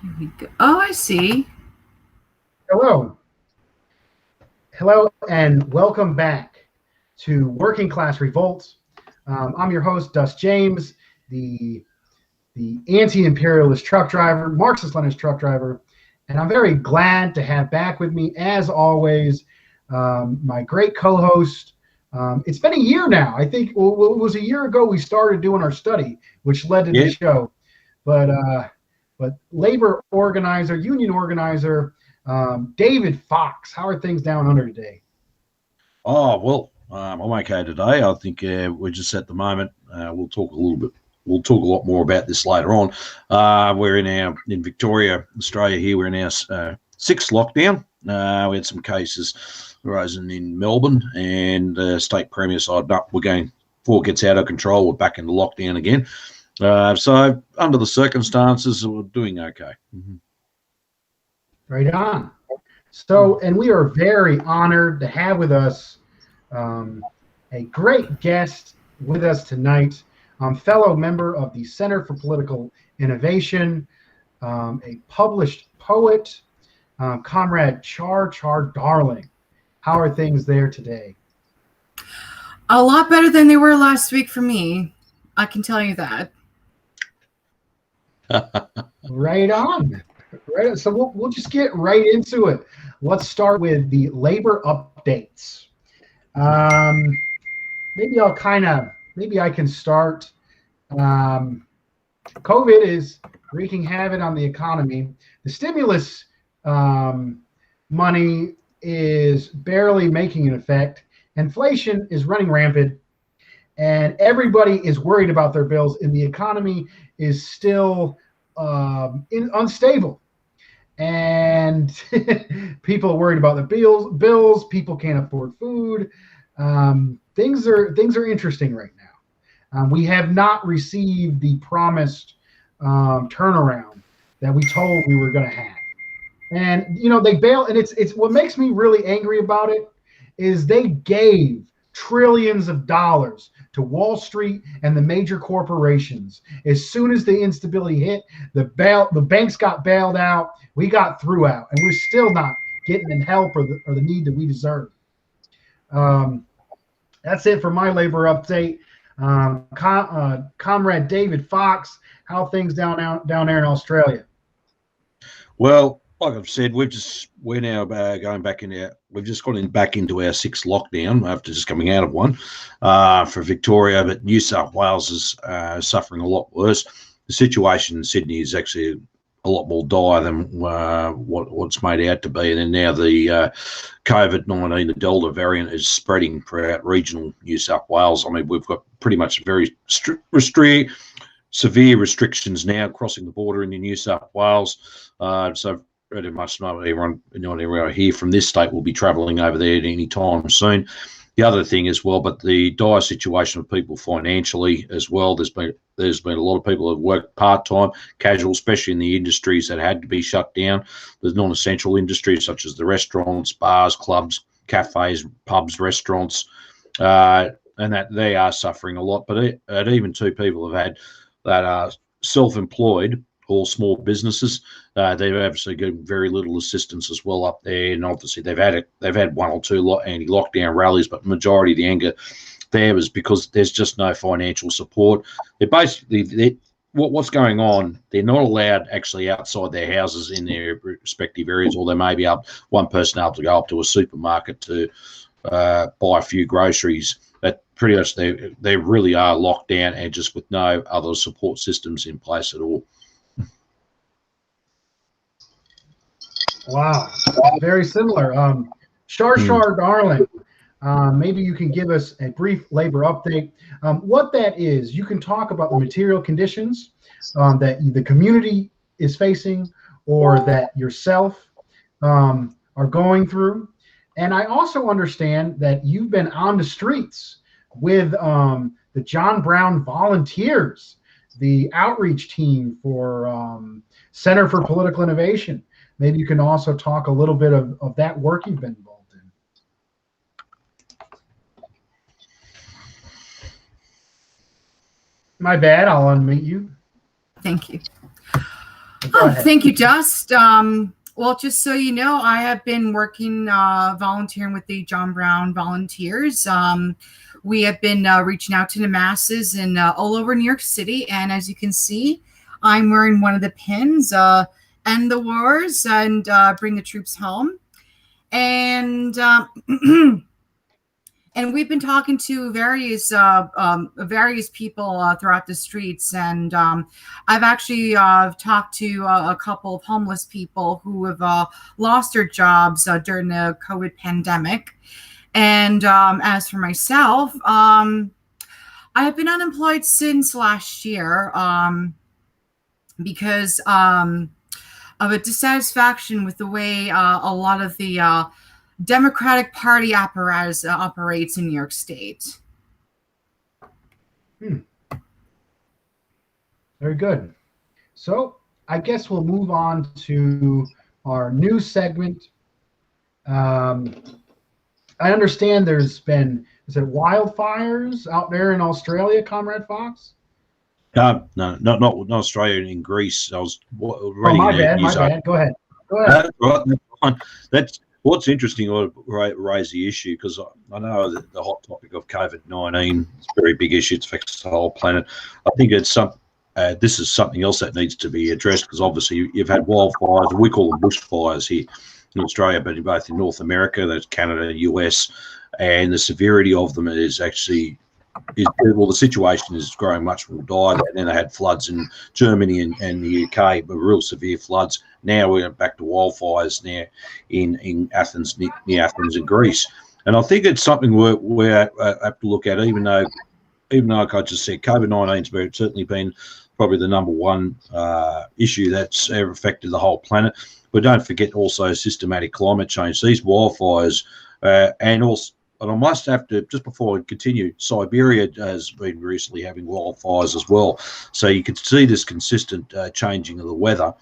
Here we go. Oh, I see. Hello. Hello, and welcome back to Working Class Revolt. I'm your host, Dust James, the, the anti-imperialist truck driver, Marxist-Leninist truck driver, and I'm very glad to have back with me, as always, my great co-host. It's been a year now. I think it was a year ago we started doing our study, which led to the Yeah. show. But labor organizer, union organizer, David Fox. How are things down under today? Oh, well, I'm okay today. I think we're just at the moment. We'll talk a little bit. We'll talk a lot more about this later on. We're in Victoria, Australia. Here we're in our sixth lockdown. We had some cases rising in Melbourne, and state premier decided, no, we're going. Before it gets out of control, we're back into lockdown again. So under the circumstances, we're doing okay. Mm-hmm. Right on. So, and we are very honored to have with us a great guest with us tonight, fellow member of the Center for Political Innovation, a published poet, Comrade CharChar Darling. How are things there today? A lot better than they were last week for me. I can tell you that. Right on. Right. So we'll just get right into it. Let's start with the labor updates. Um, maybe I can start. Um, COVID is wreaking havoc on the economy. The stimulus um, money is barely making an effect. Inflation is running rampant, and everybody is worried about their bills, and the economy is still unstable. And people are worried about their bills. People can't afford food. Things are interesting right now. We have not received the promised turnaround that we told we were going to have. And they bail, and it's what makes me really angry about it is they gave trillions of dollars to Wall Street and the major corporations. As soon as the instability hit, the banks got bailed out, we got through out, and we're still not getting the help or the need that we deserve. Um, that's it for my labor update. Comrade David Fox, how things down there in Australia? Well, like I've said, we're now going back we've just back into our sixth lockdown after just coming out of one for Victoria, but New South Wales is suffering a lot worse. The situation in Sydney is actually a lot more dire than what's made out to be. And then now the COVID-19, the Delta variant, is spreading throughout regional New South Wales. I mean, we've got pretty much very severe restrictions now crossing the border into New South Wales. So pretty much not everyone here from this state will be travelling over there at any time soon. The other thing as well, but the dire situation of people financially as well. There's been a lot of people who have worked part-time, casual, especially in the industries that had to be shut down. There's non-essential industries such as the restaurants, bars, clubs, cafes, pubs, restaurants, and that they are suffering a lot. But even two people have had that are self-employed or small businesses, they've obviously got very little assistance as well up there, and obviously they've had one or two anti-lockdown rallies, but the majority of the anger there was because there's just no financial support. What's going on? They're not allowed actually outside their houses in their respective areas, or they may be one person able to go up to a supermarket to buy a few groceries. That pretty much they really are locked down and just with no other support systems in place at all. Wow, very similar. CharChar Darling, maybe you can give us a brief labor update. What that is, you can talk about the material conditions that the community is facing or that yourself are going through. And I also understand that you've been on the streets with the John Brown Volunteers, the outreach team for Center for Political Innovation. Maybe you can also talk a little bit of that work you've been involved in. My bad, I'll unmute you. Thank you. Go ahead. Thank you, Dust. Well, just so you know, I have been working, volunteering with the John Brown Volunteers. We have been reaching out to the masses in all over New York City, and as you can see, I'm wearing one of the pins, "End the Wars" and "Bring the Troops Home." And and we've been talking to various people throughout the streets, and I've actually talked to a couple of homeless people who have lost their jobs during the COVID pandemic. And as for myself, I have been unemployed since last year because of a dissatisfaction with the way a lot of the Democratic Party apparatus operates in New York State. Very good. So I guess we'll move on to our new segment. I understand there's been, is it wildfires out there in Australia, Comrade Fox? No, not Australia, in Greece. I was reading my bad. Go ahead. That's what's interesting. Or raise the issue, because I know that the hot topic of COVID-19 is a very big issue. It affects the whole planet. I think it's this is something else that needs to be addressed, because obviously you've had wildfires, and we call them bushfires here in Australia, but both in North America, that's Canada, US, and the severity of them is actually the situation is growing much more dire. And then they had floods in Germany and the UK, but real severe floods. Now we're back to wildfires now in Athens, near Athens in Greece. And I think it's something we have to look at, even though, like I just said, COVID-19's certainly been probably the number one issue that's ever affected the whole planet. But don't forget also systematic climate change. These wildfires and I must have to, just before I continue, Siberia has been recently having wildfires as well. So you can see this consistent changing of the weather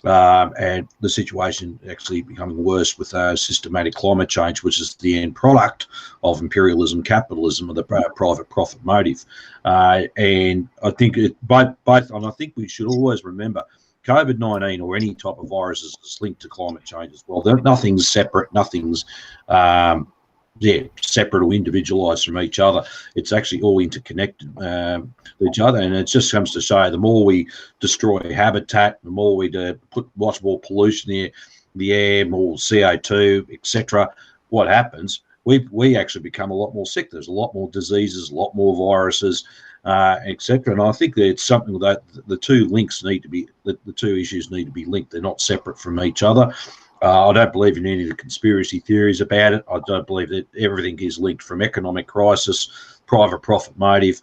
and the situation actually becoming worse with systematic climate change, which is the end product of imperialism, capitalism, and the private profit motive. And I think both, and I think we should always remember, COVID-19 or any type of virus is linked to climate change as well. Nothing's separate. Nothing's separate or individualized from each other. It's actually all interconnected with each other, and it just comes to show the more we destroy habitat, the more we put much more pollution in the air, more CO2, etc. What happens? We actually become a lot more sick. There's a lot more diseases, a lot more viruses, etc. And I think that it's something that the two links need to be, the two issues need to be linked. They're not separate from each other. I don't believe in any of the conspiracy theories about it. I don't believe that everything is linked, from economic crisis, private profit motive,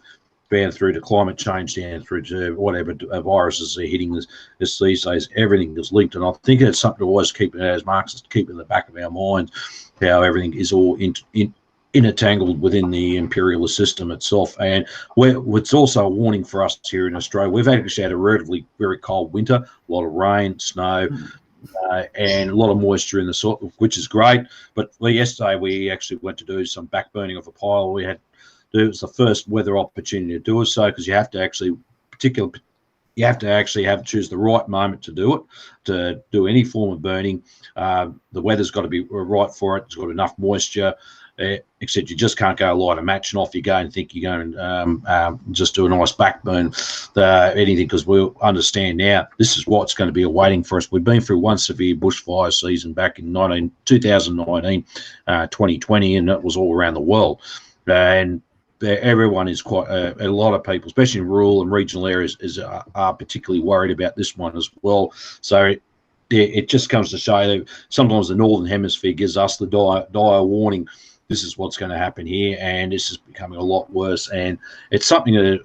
down through to climate change, down through to whatever viruses are hitting us these days. Everything is linked. And I think it's something to always keep, as Marxists, keep in the back of our minds, how everything is all intertangled within the imperialist system itself. And it's also a warning for us here in Australia. We've actually had a relatively very cold winter, a lot of rain, snow, and a lot of moisture in the soil, which is great. But yesterday we actually went to do some backburning of a pile. It was the first weather opportunity to do it, so because you have to actually choose the right moment to do it, to do any form of burning. The weather's got to be right for it. It's got enough moisture, except you just can't go light a match and off you go and think you're going to just do a nice backburn, anything, because we understand now this is what's going to be awaiting for us. We've been through one severe bushfire season back in 2019, 2020, and that was all around the world. And everyone is quite, a lot of people, especially in rural and regional areas, are particularly worried about this one as well. So it just comes to show that sometimes the Northern Hemisphere gives us the dire warning. This is what's going to happen here, and this is becoming a lot worse. And it's something that,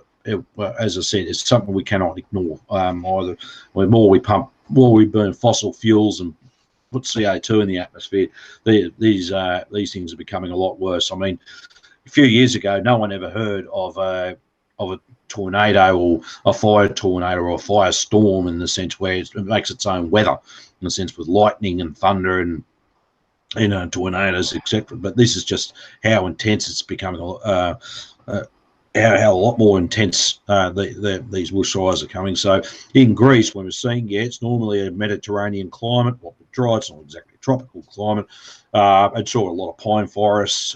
as I said, it's something we cannot ignore. Either the more we burn fossil fuels and put CO2 in the atmosphere, these things are becoming a lot worse. I mean, a few years ago, no one ever heard of a tornado or a fire tornado or a firestorm, in the sense where it makes its own weather, in the sense with lightning and thunder and tornadoes, etc. But this is just how intense it's becoming, how a lot more intense these bushfires are coming. So in Greece, when we're seeing, it's normally a Mediterranean climate, what dry, it's not exactly a tropical climate. It's sort of a lot of pine forests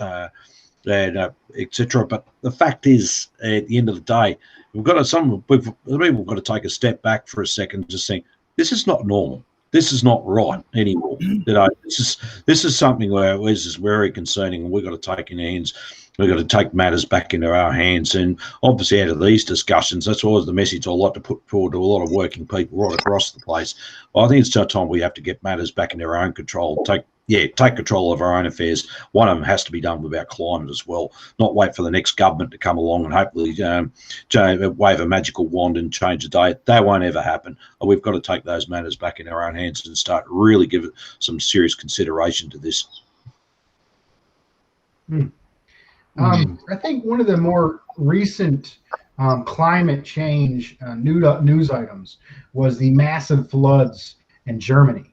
and etc. But the fact is, at the end of the day, we've got to take a step back for a second, just think this is not normal. This is not right anymore. This is something where this is very concerning, and we've got to take in hands. We've got to take matters back into our hands. And obviously, out of these discussions, that's always the message I like to put forward to a lot of working people right across the place. I think it's time we have to get matters back into our own control. Take control of our own affairs. One of them has to be done with our climate as well. Not wait for the next government to come along and hopefully wave a magical wand and change the date. That won't ever happen. We've got to take those matters back in our own hands and start really giving some serious consideration to this. I think one of the more recent climate change news items was the massive floods in Germany.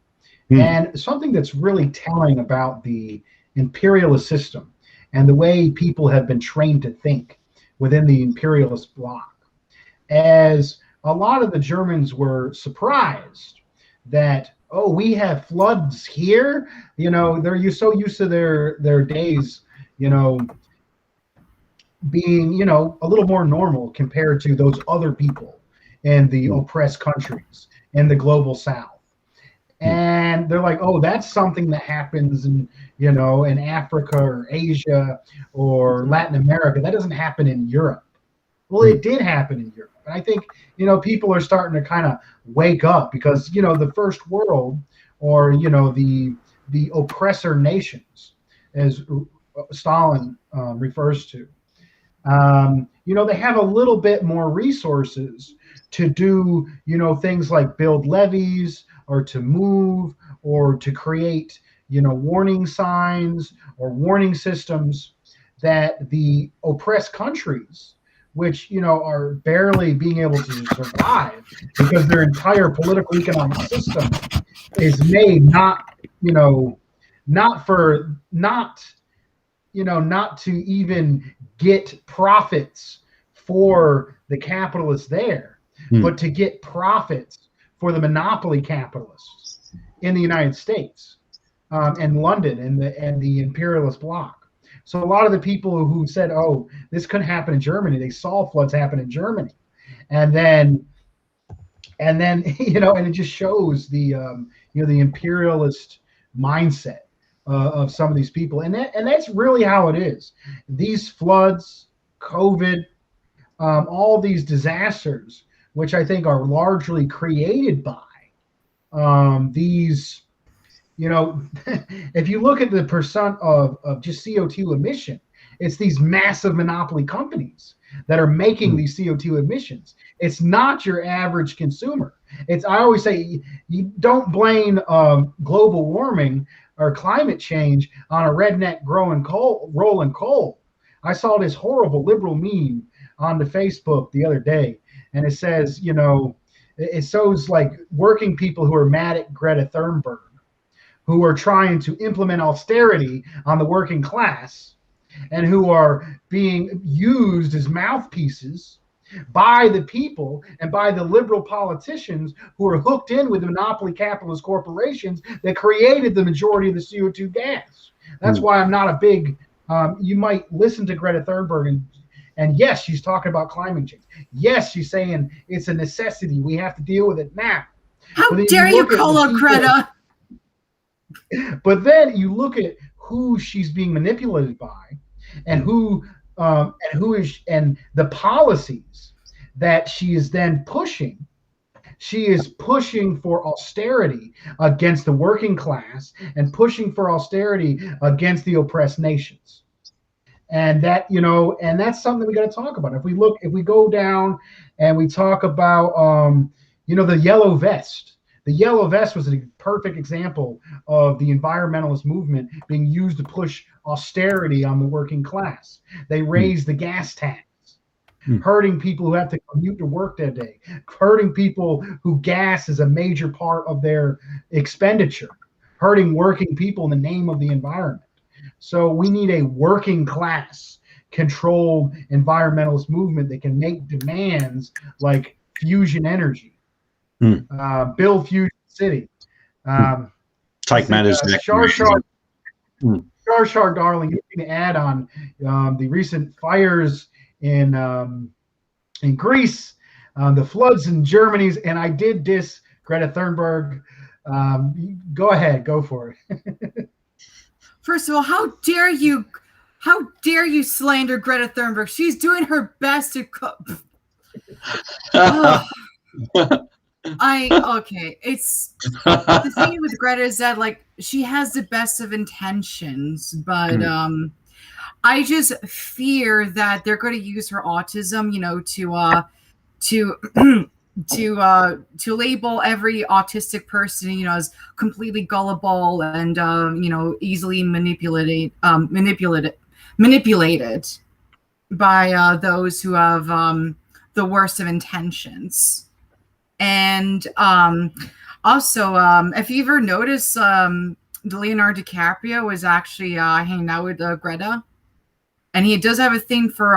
And something that's really telling about the imperialist system and the way people have been trained to think within the imperialist bloc, as a lot of the Germans were surprised that, oh, we have floods here. They're so used to their days, being, a little more normal compared to those other people in the oppressed countries in the global South. And they're like, oh, that's something that happens in Africa or Asia or Latin America. That doesn't happen in Europe. Well, it did happen in Europe. And I think, people are starting to kind of wake up because, the first world or, the oppressor nations, as Stalin refers to, they have a little bit more resources to do, things like build levees, or to move, or to create, warning signs or warning systems that the oppressed countries, which, are barely being able to survive because their entire political economic system is made not to even get profits for the capitalists there, but to get profits for the monopoly capitalists in the United States and London and the imperialist bloc. So a lot of the people who said, oh, this couldn't happen in Germany, they saw floods happen in Germany. And then and it just shows the the imperialist mindset of some of these people. And that's really how it is. These floods, COVID, all these disasters, which I think are largely created by these, if you look at the percent of just CO2 emission, it's these massive monopoly companies that are making these CO2 emissions. It's not your average consumer. I always say, you don't blame global warming or climate change on a redneck rolling coal. I saw this horrible liberal meme on the Facebook the other day, and it says, it shows like working people who are mad at Greta Thunberg, who are trying to implement austerity on the working class, and who are being used as mouthpieces by the people and by the liberal politicians who are hooked in with the monopoly capitalist corporations that created the majority of the CO2 gas. That's why I'm not a big, you might listen to Greta Thunberg and yes, she's talking about climate change. Yes, she's saying it's a necessity. We have to deal with it now. How dare you call her Greta? But then you look at who she's being manipulated by, and and the policies that she is then pushing. She is pushing for austerity against the working class and pushing for austerity against the oppressed nations. And that, and that's something we got to talk about. If we go down and we talk about, the yellow vest. The yellow vest was a perfect example of the environmentalist movement being used to push austerity on the working class. They raised the gas tax, hurting people who have to commute to work that day, hurting people who gas is a major part of their expenditure, hurting working people in the name of the environment. So we need a working class controlled environmentalist movement that can make demands like fusion energy, build Fusion City. Take matters back. CharChar, darling, anything to add on the recent fires in Greece, the floods in Germany, and I did diss Greta Thunberg. Go ahead, go for it. First of all, how dare you slander Greta Thunberg? She's doing her best to it's the thing with Greta is that like she has the best of intentions, but I just fear that they're going to use her autism, to label every autistic person, as completely gullible and easily manipulated by those who have the worst of intentions. And also, if you ever notice, Leonardo DiCaprio is actually hanging out with Greta, and he does have a thing for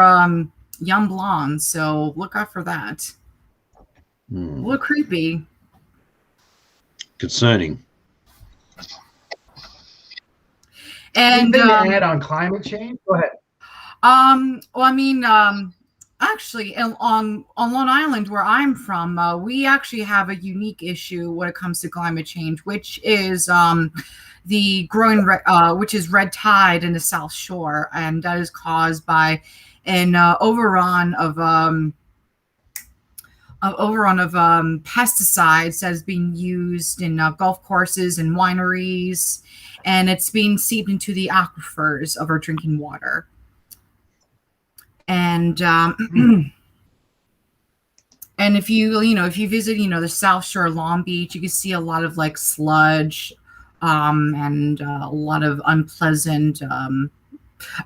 young blondes, so look out for that. A little creepy. And Anything to add on climate change? Go ahead. Actually, on Long Island, where I'm from, we actually have a unique issue when it comes to climate change, which is the growing, which is red tide in the South Shore, and that is caused by an overrun of pesticides that is being used in golf courses and wineries, and it's being seeped into the aquifers of our drinking water. And and if you visit the South Shore, Long Beach, you can see a lot of like sludge and a lot of unpleasant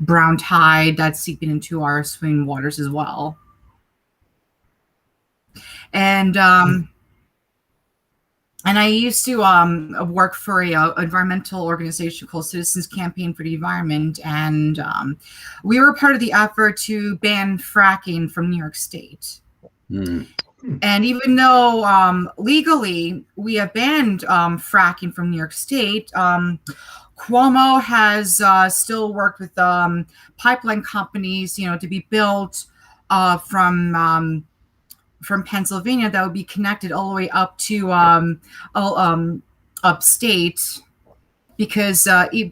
brown tide that's seeping into our swimming waters as well. And I used to work for a environmental organization called Citizens Campaign for the Environment, and we were part of the effort to ban fracking from New York State. And even though legally we have banned fracking from New York State, Cuomo has still worked with pipeline companies, to be built from Pennsylvania that would be connected all the way up to upstate, because if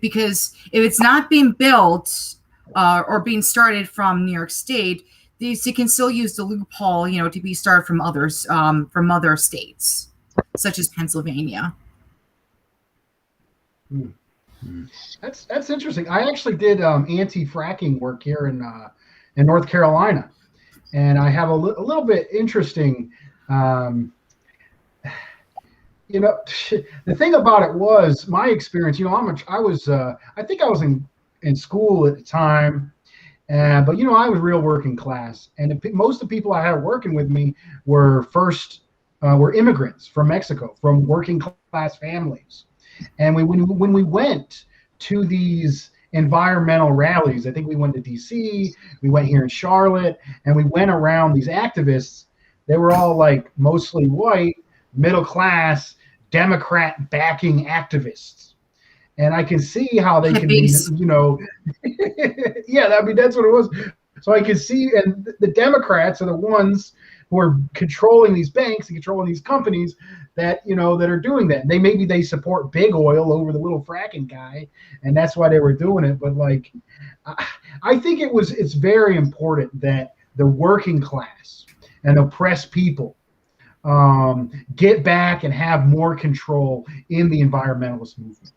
it's not being built or being started from New York State, they can still use the loophole, to be started from others, from other states, such as Pennsylvania. That's interesting. I actually did anti-fracking work here in North Carolina. And I have a little bit interesting, the thing about it was my experience. I think I was in school at the time, but I was real working class, and most of the people I had working with me were immigrants from Mexico, from working class families, and when we went to these environmental rallies. I think we went to DC, we went here in Charlotte, and we went around these activists. They were all like mostly white, middle class, Democrat backing activists. And I can see how they can be, yeah, that's what it was. So I can see, and the Democrats are the ones who are controlling these banks and controlling these companies that that are doing that. Maybe they support big oil over the little fracking guy, and that's why they were doing it. But like, I think it's very important that the working class and oppressed people get back and have more control in the environmentalist movement.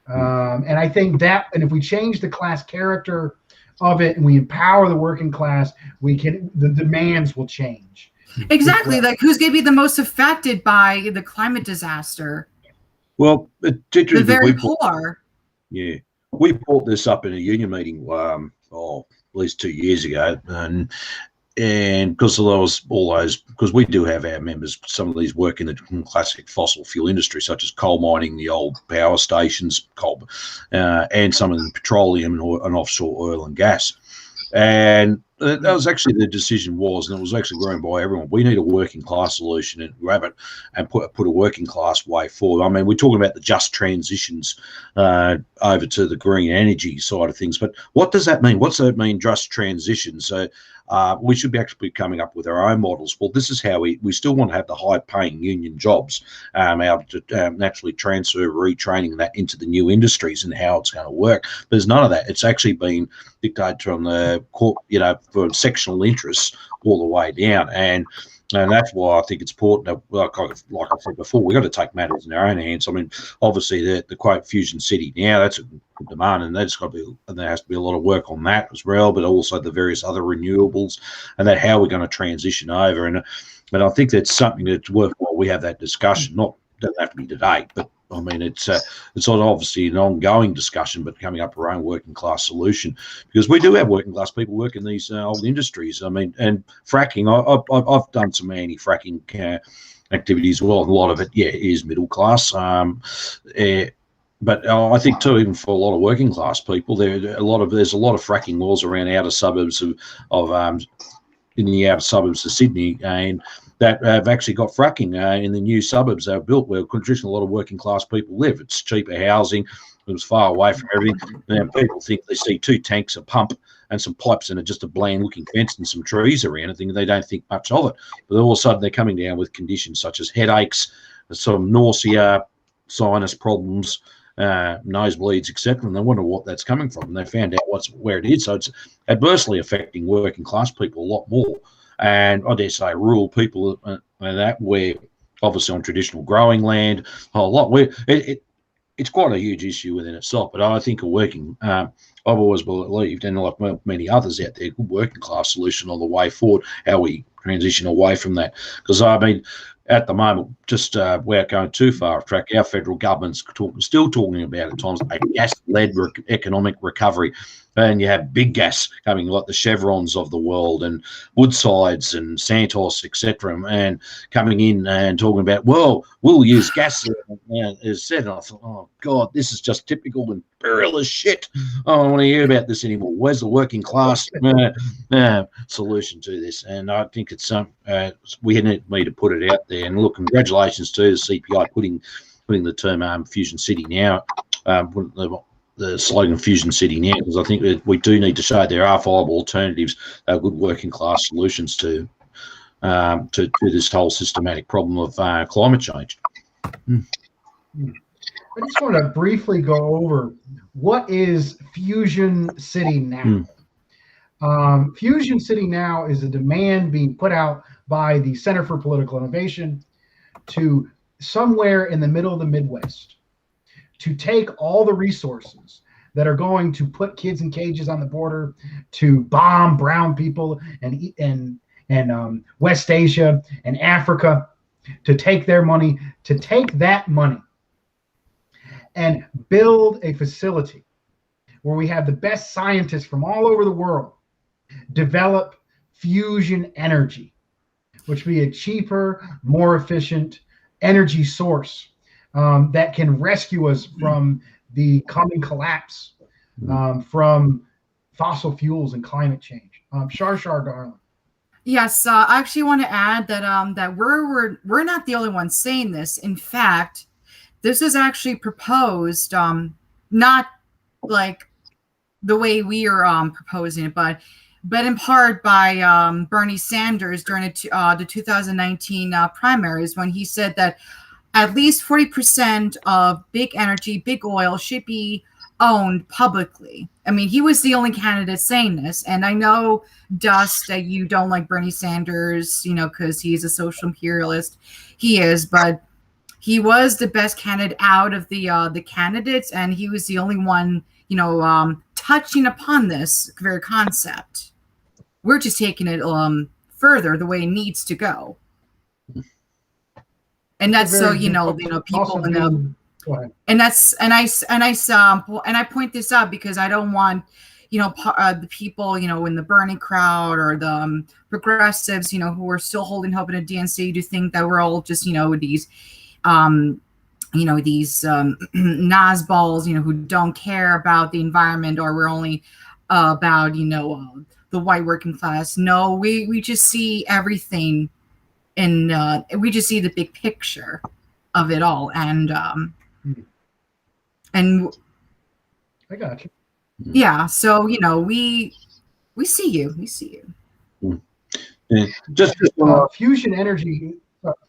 And I think that, and if we change the class character of it and we empower the working class, the demands will change. Exactly. Like, who's going to be the most affected by the climate disaster? Well, the very poor. Yeah. We brought this up in a union meeting, at least 2 years ago. And because there was all those, because we do have our members, some of these work in the classic fossil fuel industry, such as coal mining, the old power stations, and some of the petroleum and offshore oil and gas. And that was actually the decision was, and it was actually agreed by everyone. We need a working class solution and grab it and put a working class way forward. I mean, we're talking about the just transitions over to the green energy side of things, but what does that mean? What's that mean, just transition? So we should be actually coming up with our own models. Well, this is how we still want to have the high-paying union jobs, able to naturally transfer retraining that into the new industries and how it's going to work. There's none of that. It's actually been dictated from the court, for sectional interests all the way down, and that's why I think it's important that, like I said before, we've got to take matters in our own hands. I mean, obviously the quote Fusion City now, that's a good demand, and that's got to be, and there has to be a lot of work on that as well, but also the various other renewables and that how we're going to transition over. And but I think that's something that's worthwhile we have that discussion. Doesn't have to be today, but I mean, it's obviously an ongoing discussion, but coming up with our own working class solution, because we do have working class people work in these old industries. I mean, and fracking, I've done some anti-fracking activities. Well, a lot of it, is middle class. But I think too, even for a lot of working class people, there's a lot of fracking wells around outer suburbs in the outer suburbs of Sydney, and that have actually got fracking in the new suburbs they've built where traditionally a lot of working class people live. It's cheaper housing. It was far away from everything. And people think they see 2 tanks, a pump, and some pipes, and just a bland-looking fence and some trees around it. They don't think much of it. But all of a sudden, they're coming down with conditions such as headaches, some nausea, sinus problems, nosebleeds, etc. And they wonder what that's coming from. And they found out where it is. So it's adversely affecting working class people a lot more. And I dare say rural people that where obviously on traditional growing land a whole lot. It's quite a huge issue within itself. But I think I've always believed, and like many others out there, good working class solution on the way forward, how we transition away from that. Because I mean, at the moment, just without going too far off track, our federal government's still talking about at times a gas-led economic recovery. And you have big gas coming, like the Chevrons of the world and Woodsides and Santos, etc., and coming in and talking about, well, we'll use gas as said. And I thought, oh, God, this is just typical imperialist shit. I don't want to hear about this anymore. Where's the working class solution to this? And I think it's we need to put it out there. And look, congratulations to the CPI putting the term Fusion City now, the slogan Fusion City now, because I think that we do need to show there are viable alternatives, good working class solutions to this whole systematic problem of climate change. I just want to briefly go over what is Fusion City now. Fusion City now is a demand being put out by the Center for Political Innovation to somewhere in the middle of the Midwest, to take all the resources that are going to put kids in cages on the border, to bomb brown people and West Asia and Africa, to take their money, to take that money and build a facility where we have the best scientists from all over the world develop fusion energy, which would be a cheaper, more efficient energy source that can rescue us from the coming collapse from fossil fuels and climate change. CharChar, darling. Yes, I actually want to add that that we're not the only ones saying this. In fact, this is actually proposed, not like the way we are proposing it, but in part by Bernie Sanders during the 2019 primaries, when he said that at least 40% of big energy, big oil should be owned publicly. I mean, he was the only candidate saying this. And I know, Dust, that you don't like Bernie Sanders, because he's a social imperialist. He is, but he was the best candidate out of the candidates, and he was the only one, touching upon this very concept. We're just taking it further the way it needs to go. And that's so people in the and I point this out because I don't want the people in the Bernie crowd or the progressives who are still holding hope in a DNC to think that we're all just these these Nazballs who don't care about the environment, or we're only about the the white working class. No, we just see everything, and we just see the big picture of it all. And I got you. Yeah, so we see you. We see you. Yeah. Just fusion energy.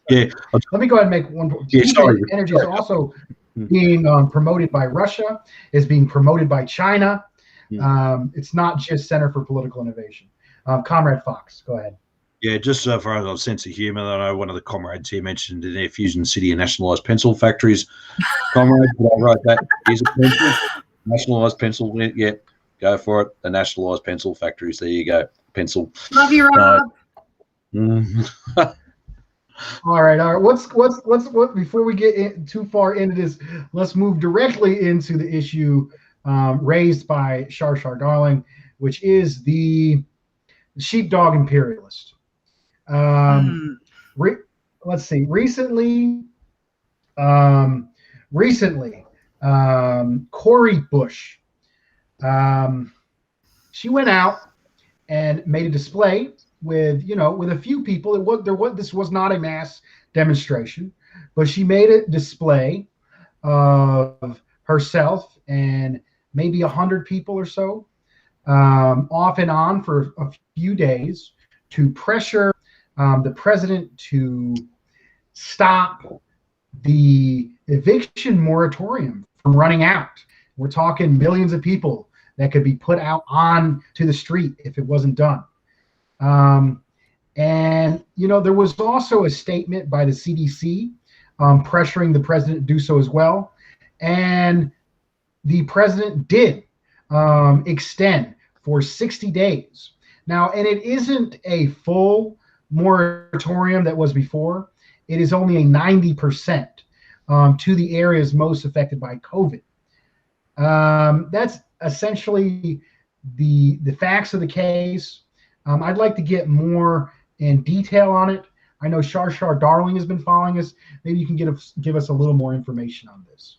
Yeah. Let me go ahead and make one. Yeah, fusion energy is also being promoted by Russia. Is being promoted by China. It's not just Center for Political Innovation. Comrade Fox, go ahead. Yeah, just for a sense of humour, I know one of the comrades here mentioned in their Fusion City and nationalised pencil factories. Comrade, I wrote that. Here's a pencil. Nationalised pencil. Yeah, go for it. The nationalised pencil factories. There you go. Pencil. Love you, Rob. All right. Let's before we get too far into this, let's move directly into the issue raised by CharChar Darling, which is the sheepdog imperialist. Let's see. Recently, Cori Bush, she went out and made a display with a few people. This was not a mass demonstration, but she made a display of herself and maybe 100 people or so, off and on for a few days, to pressure the president to stop the eviction moratorium from running out. We're talking millions of people that could be put out on to the street if it wasn't done. And there was also a statement by the CDC pressuring the president to do so as well. And the president did extend for 60 days. Now, and it isn't a full moratorium that was before. It is only a 90% to the areas most affected by COVID. That's essentially the facts of the case. I'd like to get more in detail on it. I know CharChar Darling has been following us. Maybe you can give us a little more information on this.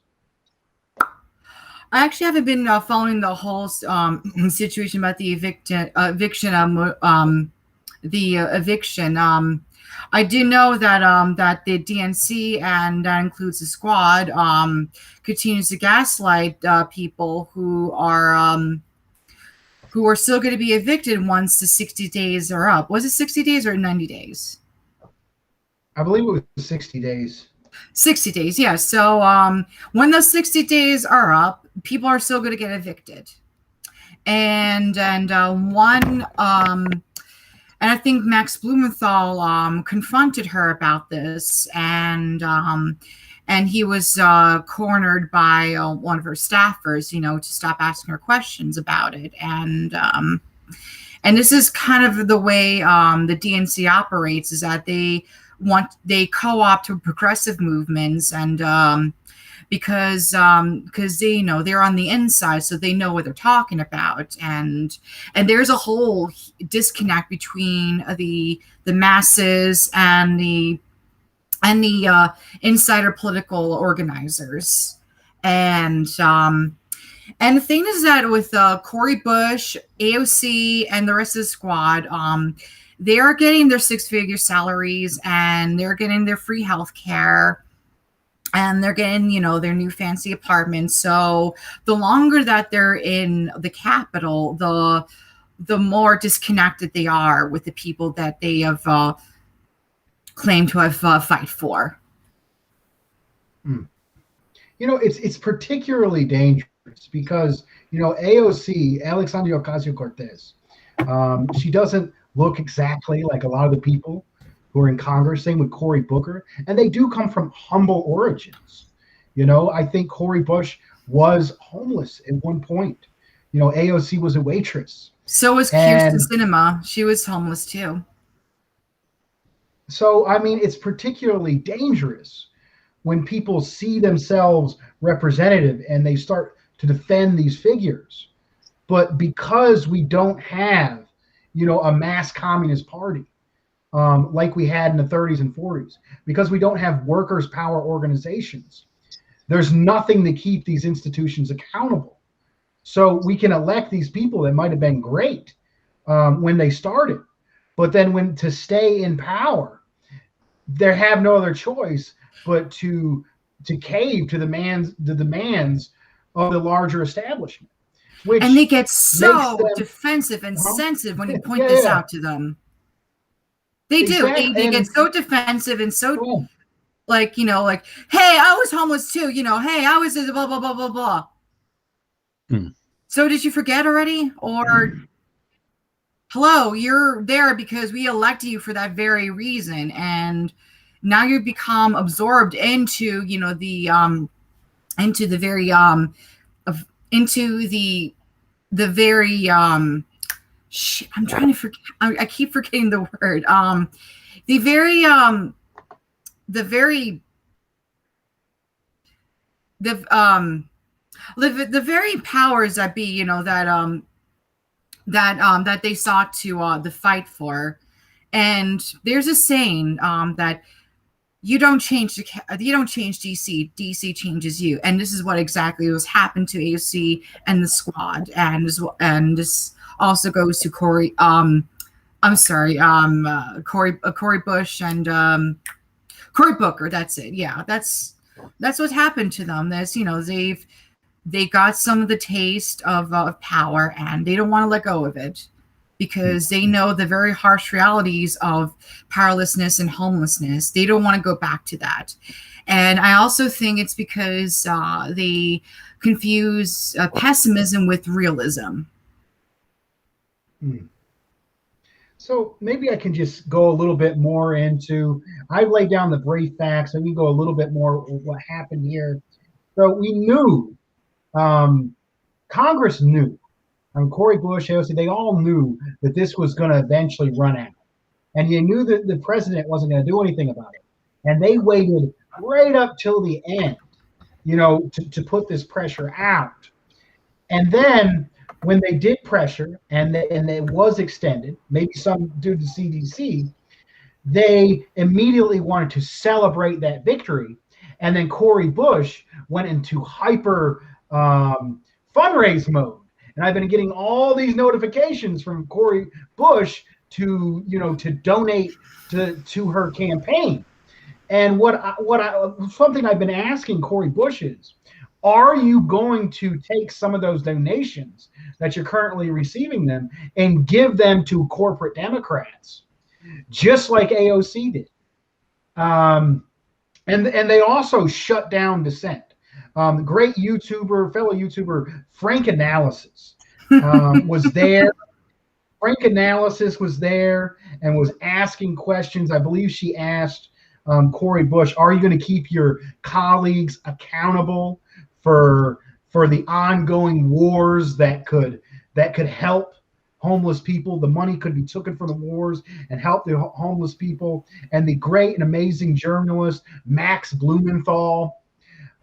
I actually haven't been following the whole situation about the eviction. I do know that the DNC, and that includes the squad, continues to gaslight people who are still going to be evicted once the 60 days are up. Was it 60 days or 90 days? I believe it was 60 days. 60 days, yeah. So when those 60 days are up, people are still going to get evicted. And I think Max Blumenthal confronted her about this, and he was cornered by one of her staffers, to stop asking her questions about it. And this is kind of the way the DNC operates, is that they co-opt progressive movements, and because they they're on the inside, so they know what they're talking about, and there's a whole disconnect between the masses and the insider political organizers. And the thing is that with Cori Bush, AOC, and the rest of the squad, they are getting their six-figure salaries, and they're getting their free health care, and they're getting, their new fancy apartments. So the longer that they're in the Capitol, the more disconnected they are with the people that they have claimed to have fight for. It's particularly dangerous because, AOC, Alexandria Ocasio-Cortez, she doesn't look exactly like a lot of the people who are in Congress. Same with Cory Booker, and they do come from humble origins. I think Cori Bush was homeless at one point. AOC was a waitress. So was Kirsten Sinema. She was homeless too. So, it's particularly dangerous when people see themselves representative and they start to defend these figures. But because we don't have, a mass communist party like we had in the 30s and 40s, because we don't have workers' power organizations, there's nothing to keep these institutions accountable. So we can elect these people that might have been great, when they started. But then when to stay in power, they have no other choice but to cave to the demands of the larger establishment, And they which get makes so them defensive and sensitive when you point yeah, this yeah, out to them. They do. exactly. They get And so defensive and so well, like, like, hey, I was homeless too. Hey, I was blah, blah, blah, blah, blah. Hmm. So did you forget already? Or hello, you're there because we elected you for that very reason. And now you've become absorbed into, into the very, into the very, shit, I'm trying to forget. I keep forgetting the word. The very, the very, the very powers that be, that they sought to fight for. And there's a saying that you don't change DC. DC changes you, and this is what exactly was happened to AOC and the squad, and this also goes to Cory. I'm sorry, Cory Bush and Cory Booker. That's it. Yeah, that's what happened to them. There's they got some of the taste of power, and they don't want to let go of it because they know the very harsh realities of powerlessness and homelessness. They don't want to go back to that. And I also think it's because they confuse pessimism with realism. So maybe I can just go a little bit more into. I've laid down the brief facts, and we go a little bit more what happened here. So we knew, Congress knew, Cory Bush, AOC, they all knew that this was going to eventually run out, and you knew that the president wasn't going to do anything about it, and they waited right up till the end, to put this pressure out, and then when they did pressure and it was extended, maybe some due to CDC, they immediately wanted to celebrate that victory. And then Cory Bush went into hyper fundraise mode. And I've been getting all these notifications from Cory Bush to donate to her campaign. And something I've been asking Cory Bush is, are you going to take some of those donations that you're currently receiving them and give them to corporate Democrats, just like AOC did? And they also shut down dissent. Great fellow YouTuber Frank Analysis was there. Frank Analysis was there and was asking questions. I believe she asked Cory Bush, "Are you going to keep your colleagues accountable for the ongoing wars that could help homeless people? The money could be taken from the wars and help the homeless people." And the great and amazing journalist Max Blumenthal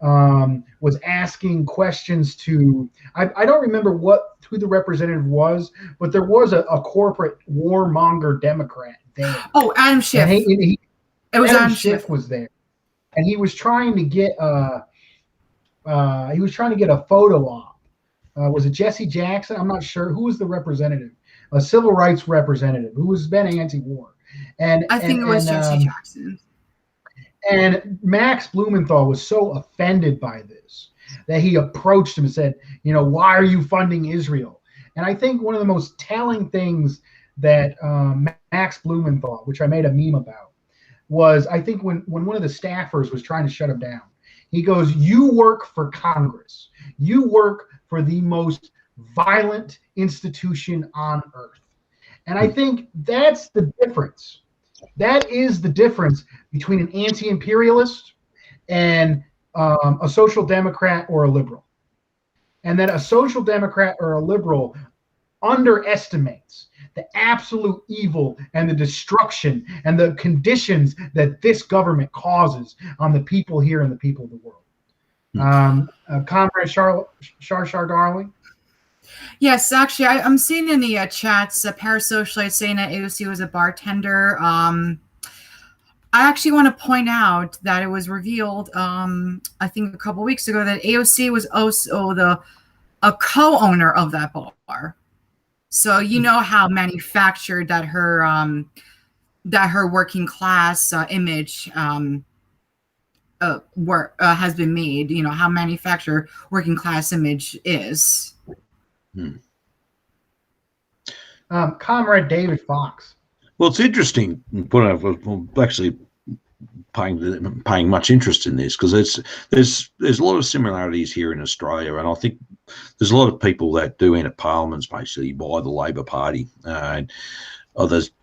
was asking questions to, I don't remember who the representative was, but there was a corporate warmonger Democrat there. Oh, Adam Schiff. It was Adam Schiff was there, and he was trying to get a photo op. Was it Jesse Jackson? I'm not sure. Who was the representative? A civil rights representative who was been anti-war. And I think it was Jesse Jackson. And Max Blumenthal was so offended by this that he approached him and said, "Why are you funding Israel?" And I think one of the most telling things that Max Blumenthal, which I made a meme about, was, I think when one of the staffers was trying to shut him down, he goes, "You work for Congress. You work for the most violent institution on earth." And I think that's the difference. That is the difference between an anti-imperialist and a social democrat or a liberal. And that a social democrat or a liberal underestimates the absolute evil and the destruction and the conditions that this government causes on the people here and the people of the world. Comrade CharChar Darling? Yes, actually, I'm seeing in the chats parasocialite saying that AOC was a bartender. I actually want to point out that it was revealed, I think a couple weeks ago, that AOC was also a co-owner of that bar. So you know how manufactured that her working class image has been made. You know how manufactured working class image is. Comrade David Fox. Well, it's interesting. Actually paying much interest in this because there's a lot of similarities here in Australia, and I think there's a lot of people that do enter parliaments basically by the Labor Party. The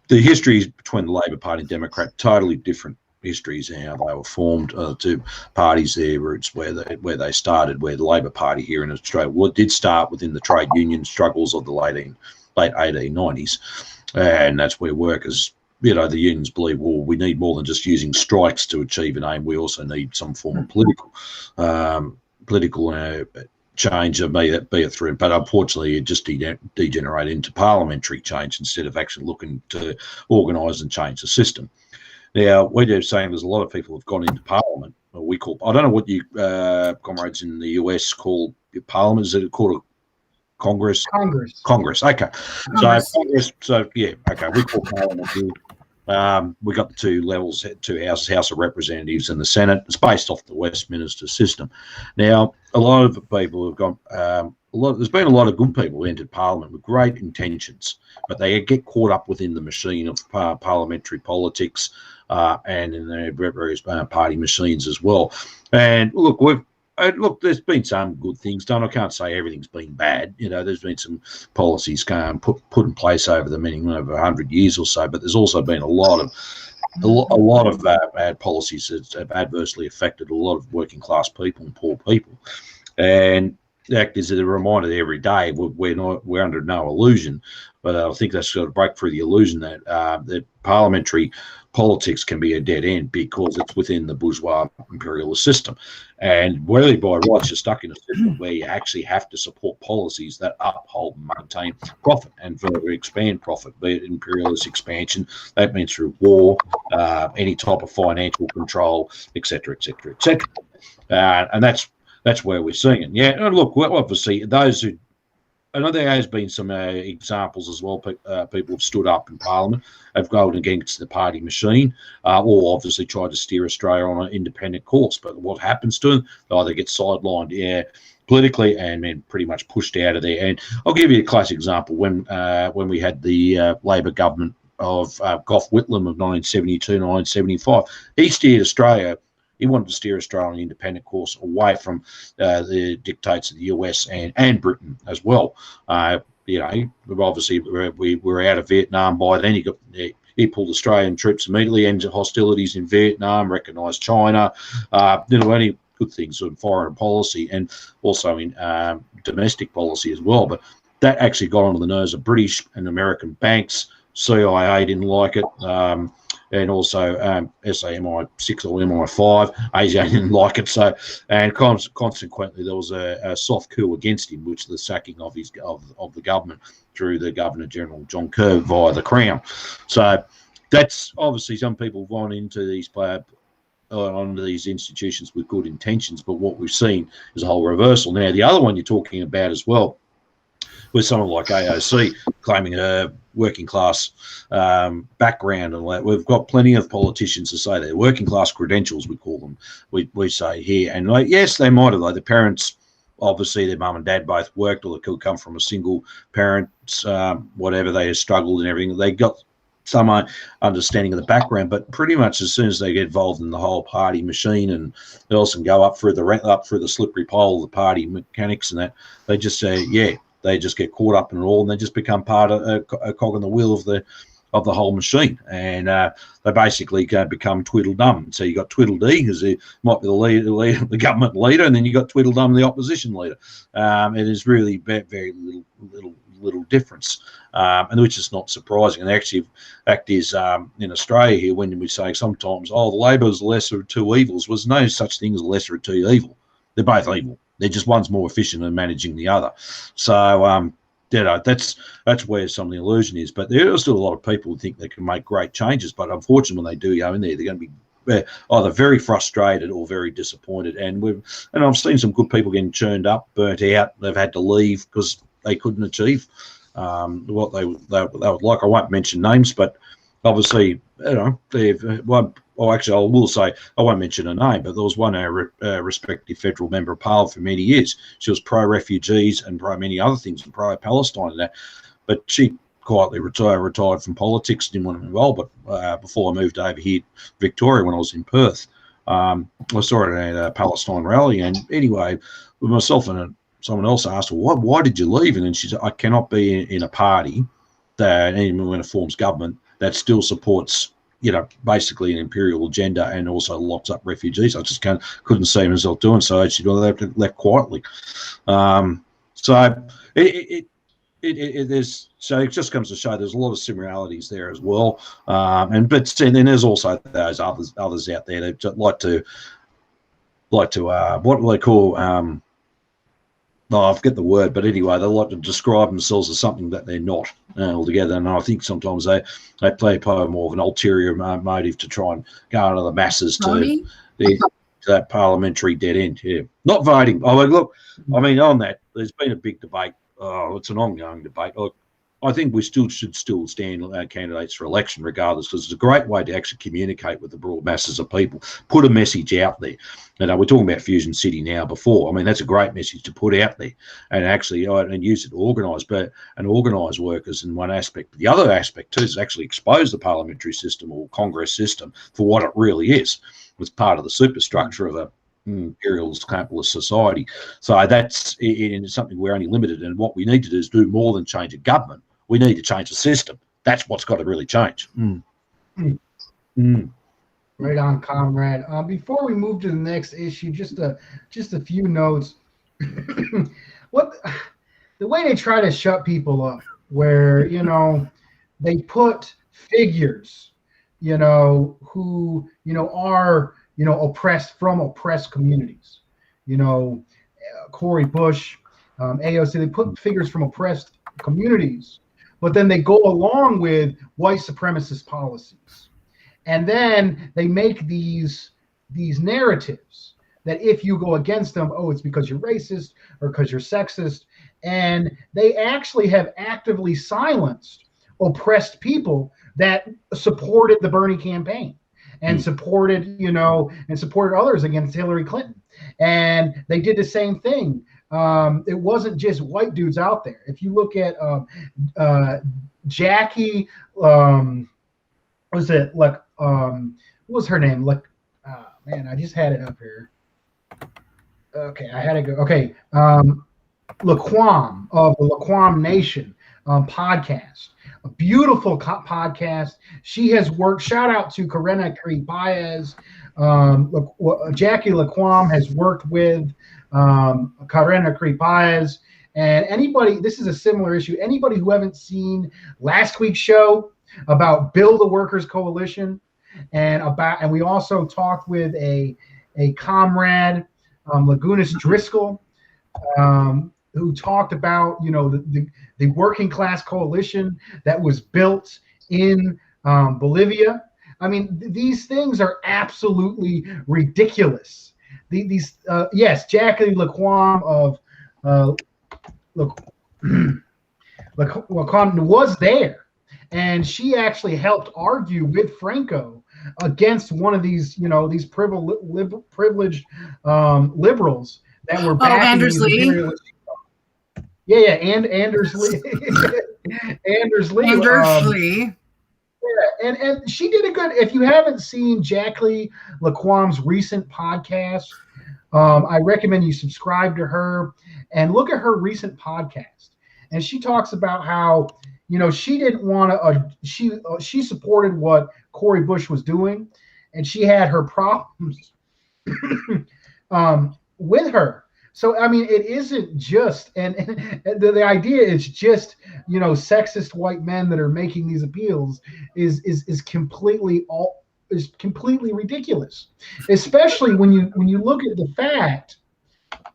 histories between the Labor Party and Democrat totally different histories and how they were formed. To parties, their roots where they started. Where the Labor Party here in Australia did start within the trade union struggles of the late 1890s, and that's where workers. The unions believe, well, we need more than just using strikes to achieve an aim. We also need some form of political change, be it through. But unfortunately, it just degenerated into parliamentary change instead of actually looking to organise and change the system. Now, we're saying there's a lot of people who've gone into parliament. I don't know what you comrades in the US call parliament. Is it called a Congress? Congress. Okay. Congress. Okay. We call parliament here. We got the two levels, two houses, House of Representatives and the Senate. It's based off the Westminster system. Now, a lot of people have gone. There's been a lot of good people who entered Parliament with great intentions, but they get caught up within the machine of parliamentary politics and in the various party machines as well. And look, there's been some good things done. I can't say everything's been bad. There's been some policies put in place over 100 years or so, but there's also been a lot of bad policies that have adversely affected a lot of working class people and poor people. And the act is a reminder that every day we're under no illusion, but I think that's got to break through the illusion that that parliamentary politics can be a dead end because it's within the bourgeois imperialist system. And whether by rights you're stuck in a system where you actually have to support policies that uphold and maintain profit and further expand profit, be it imperialist expansion, that means through war, any type of financial control, etc., etc., etc. And that's where we're seeing it. Yeah, and look, obviously those who. I know there has been some examples as well. People have stood up in Parliament, have gone against the party machine, or obviously tried to steer Australia on an independent course. But what happens to them? They either get sidelined, politically, and then pretty much pushed out of there. And I'll give you a classic example. When we had the Labor government of Gough Whitlam of 1972, 1975, he steered Australia. He wanted to steer Australia on an independent course away from the dictates of the US and Britain as well. Obviously we were out of Vietnam by then. He pulled Australian troops immediately, ended hostilities in Vietnam, recognised China, any good things in foreign policy and also in domestic policy as well. But that actually got onto the nerves of British and American banks. CIA didn't like it. And also SAMI6 or MI5, Asia didn't like it. So, and consequently, there was a soft coup against him, which the sacking of the government through the Governor General John Kerr via the Crown. So, that's obviously some people have gone into these institutions with good intentions, but what we've seen is a whole reversal. Now, the other one you're talking about as well, with someone like AOC claiming a working class background and all that. We've got plenty of politicians to say they're working class credentials, we call them, we say here. And yes, they might have, though. The parents, obviously their mum and dad both worked, or they could come from a single parents, whatever, they struggled and everything. They got some understanding of the background, but pretty much as soon as they get involved in the whole party machine and else and go up through the slippery pole of the party mechanics and that, they just say, they just get caught up in it all, and they just become part of a cog in the wheel of the whole machine, and they basically become Tweedledum. So you got Tweedledee, because he might be the government leader, and then you got Tweedledum, the opposition leader. It is really very little difference, and which is not surprising. And actually, fact is, in Australia here, when we say sometimes, the Labor is the lesser of two evils, was no such thing as a lesser of two evil. They're both evil. They're just one's more efficient in managing the other. So, that's where some of the illusion is. But there are still a lot of people who think they can make great changes. But unfortunately, when they do go in there, they're going to be either very frustrated or very disappointed. And I've seen some good people getting churned up, burnt out. They've had to leave because they couldn't achieve what they would like. I won't mention names, but obviously, they've one. Oh, actually, I will say I won't mention a name, but there was one respective federal member of parliament for many years. She was pro-refugees and pro many other things, and pro-Palestine and that. But she quietly retired from politics, didn't want to be involved. But before I moved over here, Victoria, when I was in Perth, I saw her at a Palestine rally, and anyway, with myself and someone else asked her, why did you leave? And then she said, I cannot be in a party that, even when it forms government, that still supports, basically an imperial agenda and also locks up refugees. I just couldn't see myself doing so. She left quietly. So it just comes to show there's a lot of similarities there as well. And then there's also those others out there that like to what do they call I forget the word, but anyway, they like to describe themselves as something that they're not altogether. And I think sometimes they play more of an ulterior motive to try and go into the masses to that parliamentary dead end. Yeah, not voting. Look, on that, there's been a big debate. It's an ongoing debate. Look, I think we should still stand candidates for election regardless, because it's a great way to actually communicate with the broad masses of people, put a message out there. We're talking about Fusion City now before. That's a great message to put out there and actually and use it to organise workers in one aspect. But the other aspect too is actually expose the parliamentary system or Congress system for what it really is. It's part of the superstructure of a imperialist capitalist society. So that's something we're only limited in. What we need to do is do more than change a government. We need to change the system. That's what's got to really change. Right on, comrade. Before we move to the next issue, just a few notes. The way they try to shut people up, where they put figures, who are oppressed communities. Cori Bush, AOC. They put figures from oppressed communities, but then they go along with white supremacist policies. And then they make these narratives that if you go against them, it's because you're racist or because you're sexist. And they actually have actively silenced oppressed people that supported the Bernie campaign and supported others against Hillary Clinton. And they did the same thing. It wasn't just white dudes out there. If you look at Jackie, what was her name? I just had it up here. Okay, I had to go. Okay, Laquam of the Laquam Nation podcast. A beautiful podcast. She has worked. Shout out to Karena Baez. Jackie Laquam has worked with Karena Baez. And anybody, this is a similar issue. Anybody who haven't seen last week's show about Build a Workers Coalition, and we also talked with a comrade, Lagunas Driscoll, who talked about the working class coalition that was built in Bolivia. These things are absolutely ridiculous. Yes, Jackie Laquam of Laquam was there, and she actually helped argue with Franco against one of these privileged liberals that were backing Anders Lee. Yeah, and Anders Lee. Anders Lee. Yeah, and she did a good. If you haven't seen Jackie Laquam's recent podcast, I recommend you subscribe to her and look at her recent podcast. And she talks about how she didn't want to. She supported what Cori Bush was doing, and she had her problems with her. So it isn't just, and the idea is just sexist white men that are making these appeals is completely ridiculous, especially when you look at the fact.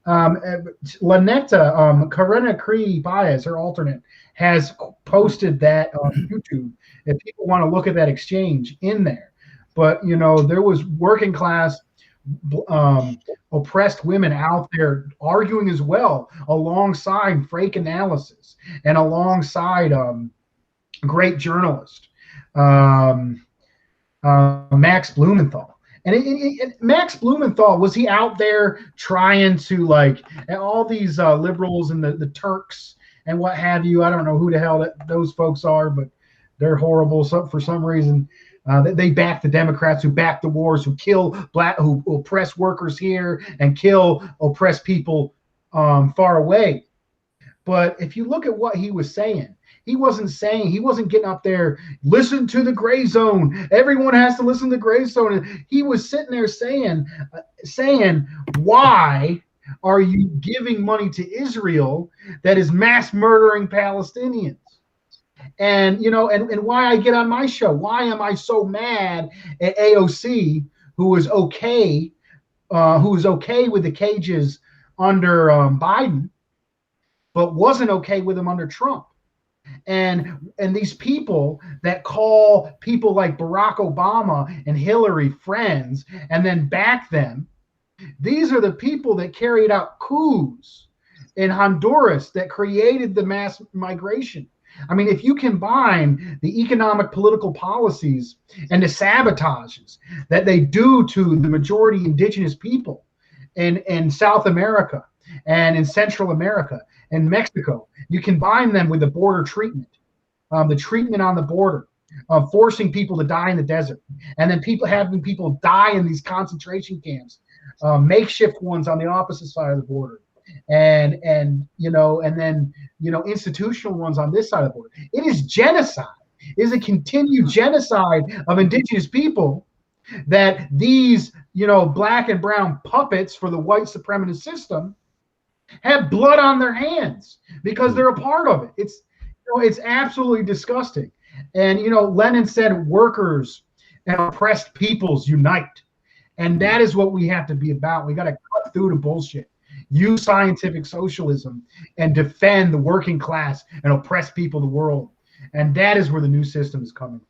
Lanetta, Karena Baez, her alternate, has posted that on YouTube. If people want to look at that exchange in there, but there was working class oppressed women out there arguing as well, alongside Frank Analysis and alongside great journalist Max Blumenthal. And Max Blumenthal, was he out there trying to, like, all these liberals and the Turks and what have you? I don't know who the hell those folks are, but they're horrible. So for some reason, they back the Democrats who back the wars, who kill who oppress workers here and kill oppressed people far away. But if you look at what he was saying, he wasn't getting up there, listen to the gray zone. Everyone has to listen to the gray zone. And he was sitting there saying, why are you giving money to Israel that is mass murdering Palestinians? And, and why I get on my show, why am I so mad at AOC, who is okay with the cages under Biden, but wasn't okay with them under Trump? And these people that call people like Barack Obama and Hillary friends and then back them, these are the people that carried out coups in Honduras that created the mass migration. I mean, if you combine the economic political policies and the sabotages that they do to the majority indigenous people in South America and in Central America and Mexico, you combine them with the border treatment, the treatment on the border, forcing people to die in the desert, and then having people die in these concentration camps, makeshift ones on the opposite side of the border, and then institutional ones on this side of the border. It is genocide. It is a continued genocide of indigenous people that these black and brown puppets for the white supremacist system have blood on their hands because they're a part of it. It's absolutely disgusting. And Lenin said, workers and oppressed peoples unite. And that is what we have to be about. We got to cut through the bullshit, use scientific socialism, and defend the working class and oppressed people of the world. And that is where the new system is coming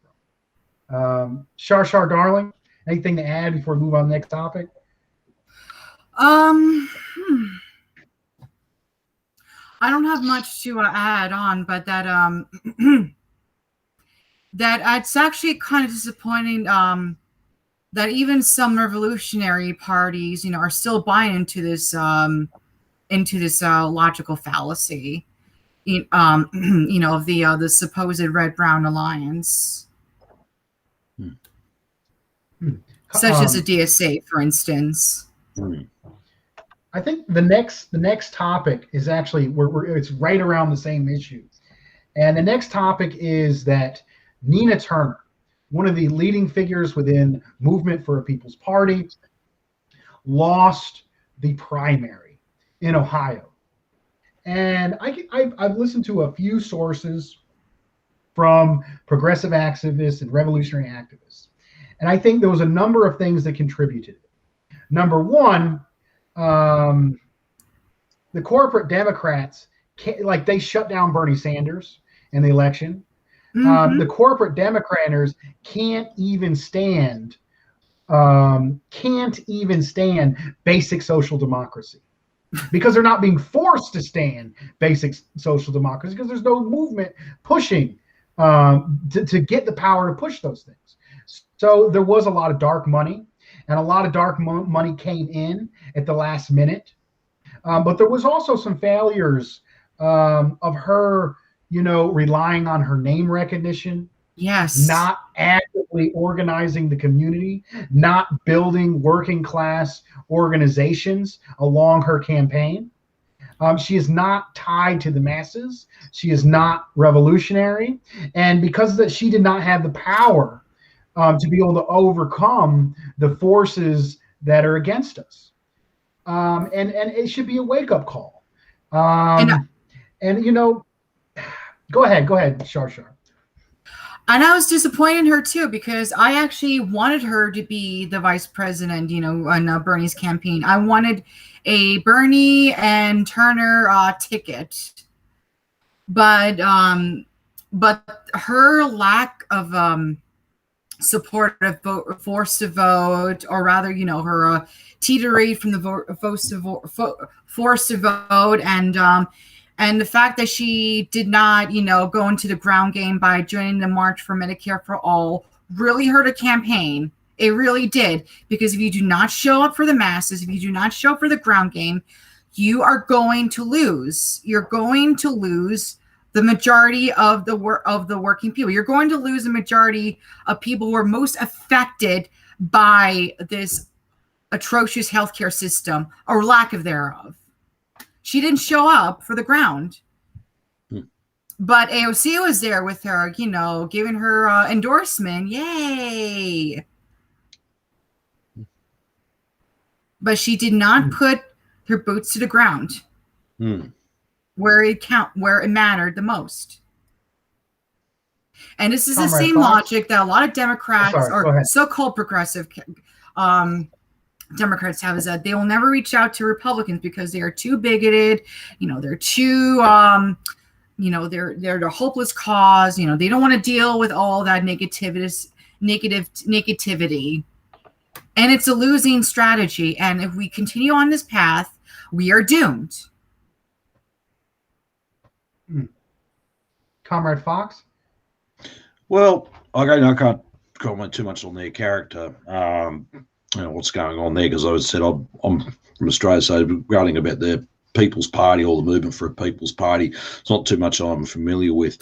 from. CharChar, darling, anything to add before we move on to the next topic? I don't have much to add on, but that that it's actually kind of disappointing that even some revolutionary parties, are still buying into this logical fallacy, of the supposed red-brown alliance, such as a DSA, for instance. I think the next topic is actually it's right around the same issue, and the next topic is that Nina Turner, one of the leading figures within Movement for a People's Party, lost the primary in Ohio, and I've listened to a few sources from progressive activists and revolutionary activists, and I think there was a number of things that contributed. Number one. The corporate Democrats, they shut down Bernie Sanders in the election. Mm-hmm. The corporate Democrators can't even stand basic social democracy because they're not being forced to stand basic social democracy because there's no movement pushing to get the power to push those things. So there was a lot of dark money. And a lot of dark money came in at the last minute. But there was also some failures of her, relying on her name recognition. Yes. Not actively organizing the community, not building working class organizations along her campaign. She is not tied to the masses. She is not revolutionary. And because of that, she did not have the power to be able to overcome the forces that are against us. And it should be a wake-up call. Go ahead, CharChar. And I was disappointed in her too, because I actually wanted her to be the vice president, on Bernie's campaign. I wanted a Bernie and Turner ticket. But her lack of supportive vote, forced to vote, or rather, her teeterate from the forced to vote, and the fact that she did not, go into the ground game by joining the March for Medicare for All really hurt a campaign. It really did, because if you do not show up for the masses, if you do not show up for the ground game, you are going to lose. You're going to lose the majority of the working people. You're going to lose the majority of people who are most affected by this atrocious healthcare system or lack of thereof. She didn't show up for the ground. But AOC was there with her, giving her endorsement. Yay. But she did not put her boots to the ground where it mattered the most. And this is the same logic that a lot of Democrats or so-called progressive Democrats have, is that they will never reach out to Republicans because they are too bigoted. They're too, they're a hopeless cause. They don't want to deal with all that negativity. And it's a losing strategy. And if we continue on this path, we are doomed. Comrade Fox? Well, I can't comment too much on their character, what's going on there, because I said I'm from Australia, so regarding about the People's Party or the movement for a People's Party, it's not too much I'm familiar with.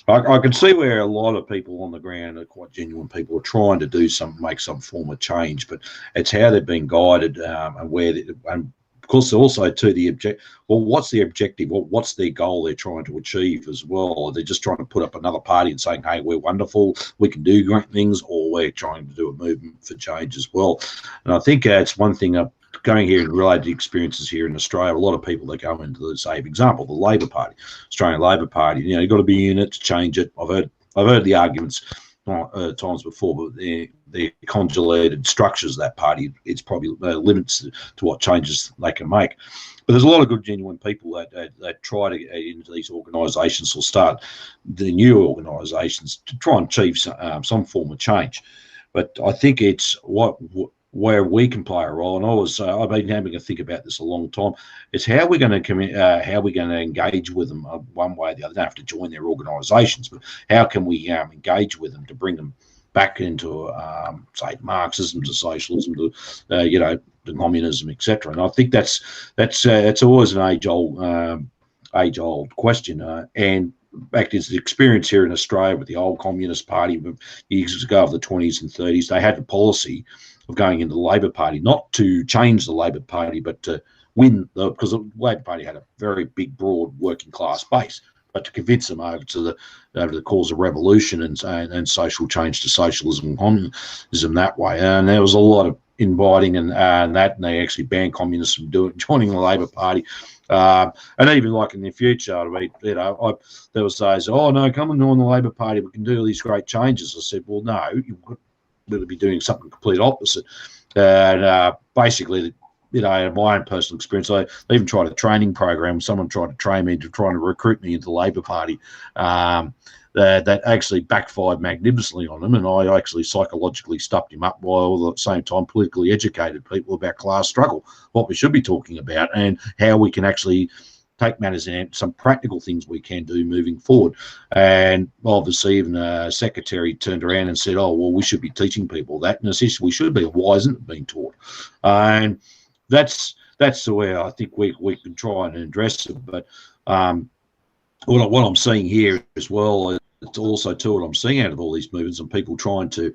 I can see where a lot of people on the ground are quite genuine people are trying to make some form of change, but it's how they've been guided and where, and of course also to the object. Well, what's the objective? What's their goal they're trying to achieve as well? They're just trying to put up another party and saying, "Hey, we're wonderful, we can do great things," or we're trying to do a movement for change as well. And I think it's one thing. Going here and related experiences here in Australia, a lot of people that go into, say, for example, the Labor Party, Australian Labor Party. You've got to be in it to change it. I've heard the arguments times before, but the convoluted structures of that party, it's probably limits to what changes they can make. But there's a lot of good, genuine people that try to get into these organisations or start the new organisations to try and achieve some form of change. But I think it's where we can play a role, and I've been having to think about this a long time. It's how we're going to engage with them one way or the other. They don't have to join their organisations, but how can we engage with them to bring them back into say Marxism, to socialism, to to communism, etc. And I think that's always an age old question. And back to the experience here in Australia with the old Communist Party years ago of the 20s and 30s, they had a policy of going into the Labor Party, not to change the Labor Party, but to win, because the Labor Party had a very big, broad working class base, but to convince them over to the cause of revolution and social change to socialism and communism that way. And there was a lot of inviting and they actually banned communists from joining the Labor Party. And even like in the future, I mean, there was those, "Oh no, come and join the Labor Party, we can do all these great changes." I said, well, no, you've got to be doing something complete opposite. And basically, in my own personal experience, I even tried a training program. Someone tried to train me into trying to recruit me into the Labor Party. That actually backfired magnificently on him, and I actually psychologically stuffed him up while at the same time politically educated people about class struggle, what we should be talking about, and how we can actually take matters in, some practical things we can do moving forward. And obviously even a secretary turned around and said, "Oh, well, we should be teaching people that." And essentially we should be. Why isn't it being taught? And that's the way I think we can try and address it. But what I'm seeing here as well, it's also too what I'm seeing out of all these movements and people trying to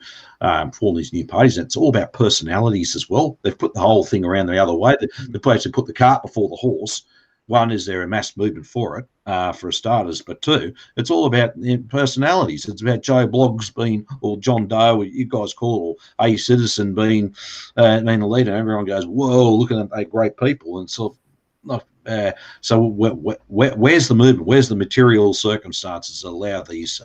form these new parties. And it's all about personalities as well. They've put the whole thing around the other way. They've actually put the cart before the horse. One, is there a mass movement for it, for starters? But two, it's all about personalities. It's about Joe Bloggs being, or John Doe, or you guys call it, or A Citizen being the leader. Everyone goes, "Whoa, look at them, great people." And so where's the movement? Where's the material circumstances that allow these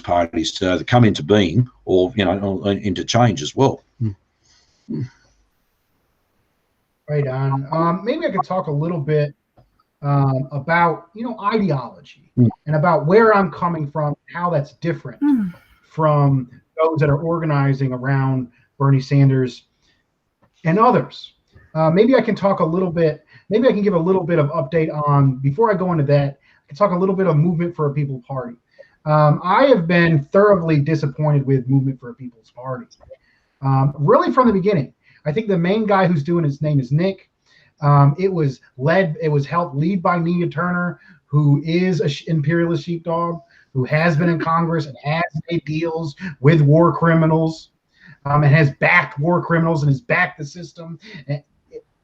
parties to come into being, or into change as well? Right on. Maybe I could talk a little bit about ideology and about where I'm coming from, how that's different from those that are organizing around Bernie Sanders and others. Maybe I can talk a little bit. Maybe I can give a little bit of update on, before I go into that, I can talk a little bit of Movement for a People's Party. I have been thoroughly disappointed with Movement for a People's Party. Really from the beginning. I think the main guy who's doing his name is Nick. It was helped lead by Nia Turner, who is an imperialist sheepdog, who has been in Congress and has made deals with war criminals, and has backed war criminals and has backed the system,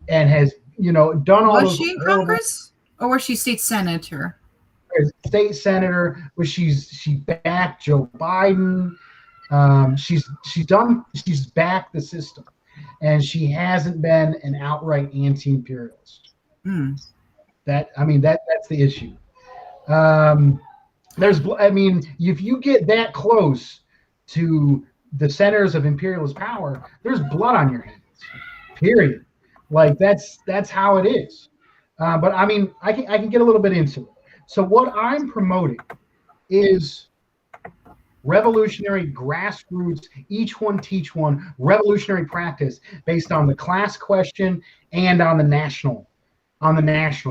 and has, you know, done all. Was she in Congress, or was she state senator? State senator, where she backed Joe Biden. She's backed the system, and she hasn't been an outright anti-imperialist. That's the issue. If you get that close to the centers of imperialist power, there's blood on your hands. Period. Like that's how it is. But I mean, I can get a little bit into it. So what I'm promoting is revolutionary grassroots, each one teach one, revolutionary practice based on the class question and on the national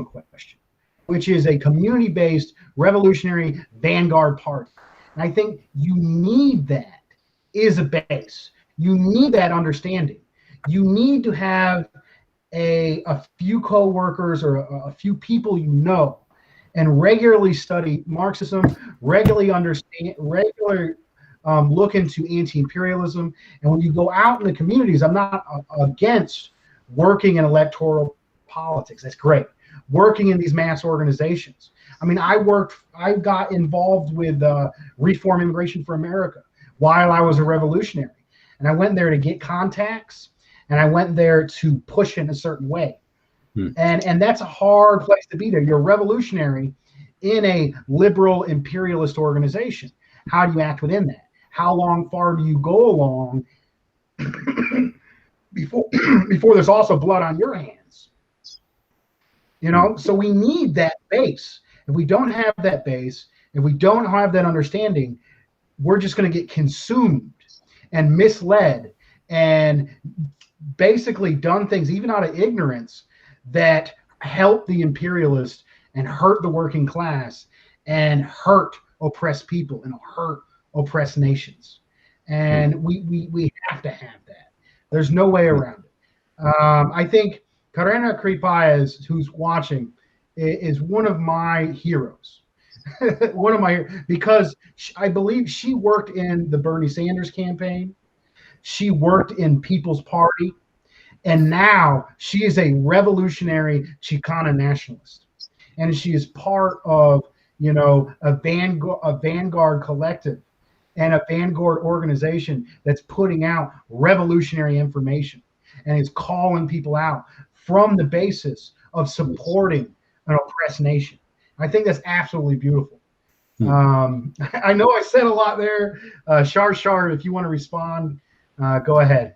question, which is a community-based revolutionary vanguard party. And I think you need that is a base. You need that understanding. You need to have a few co-workers or a few people you know, and regularly study Marxism, regularly look into anti-imperialism. And when you go out in the communities, I'm not against working in electoral politics. That's great. Working in these mass organizations. I mean, I got involved with Reform Immigration for America while I was a revolutionary. And I went there to get contacts, and I went there to push in a certain way. And that's a hard place to be there. You're a revolutionary in a liberal imperialist organization. How do you act within that? How far do you go along before there's also blood on your hands? You know, so we need that base. If we don't have that base, if we don't have that understanding, we're just going to get consumed and misled and basically done things, even out of ignorance, that help the imperialists and hurt the working class and hurt oppressed people and hurt oppressed nations. And we have to have that. There's no way around it. I think Karena Kripaez, who's watching, is one of my heroes. Because I believe she worked in the Bernie Sanders campaign. She worked in People's Party. And now she is a revolutionary Chicana nationalist. And she is part of, you know, a vanguard collective and a vanguard organization that's putting out revolutionary information and is calling people out from the basis of supporting an oppressed nation. I think that's absolutely beautiful. I know I said a lot there. CharChar, if you want to respond, go ahead.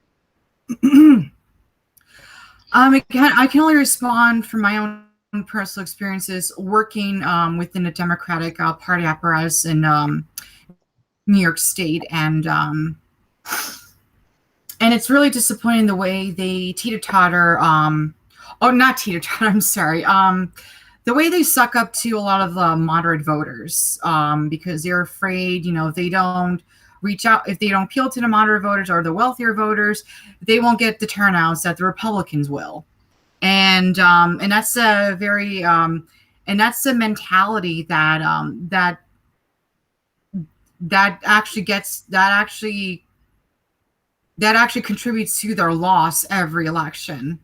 I can only respond from my own personal experiences working within a Democratic Party apparatus in New York State, and it's really disappointing the way they teeter-totter. Not teeter-totter. I'm sorry. The way they suck up to a lot of the moderate voters, because they're afraid, you know, if they don't reach out, if they don't appeal to the moderate voters or the wealthier voters, they won't get the turnouts that the Republicans will. And that's a very and that's the mentality that actually contributes to their loss every election.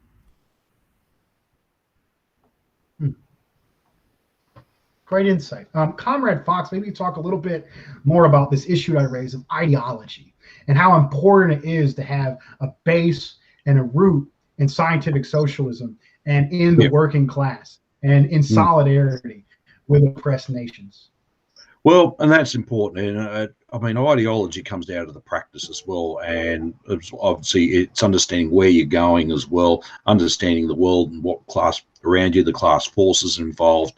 Great insight. Comrade Fox, maybe talk a little bit more about this issue I raised of ideology and how important it is to have a base and a root in scientific socialism and in the working class and in solidarity with oppressed nations. Well, and that's important. And I mean, ideology comes out of the practice as well. And obviously, it's understanding where you're going as well, understanding the world and what class around you, the class forces involved,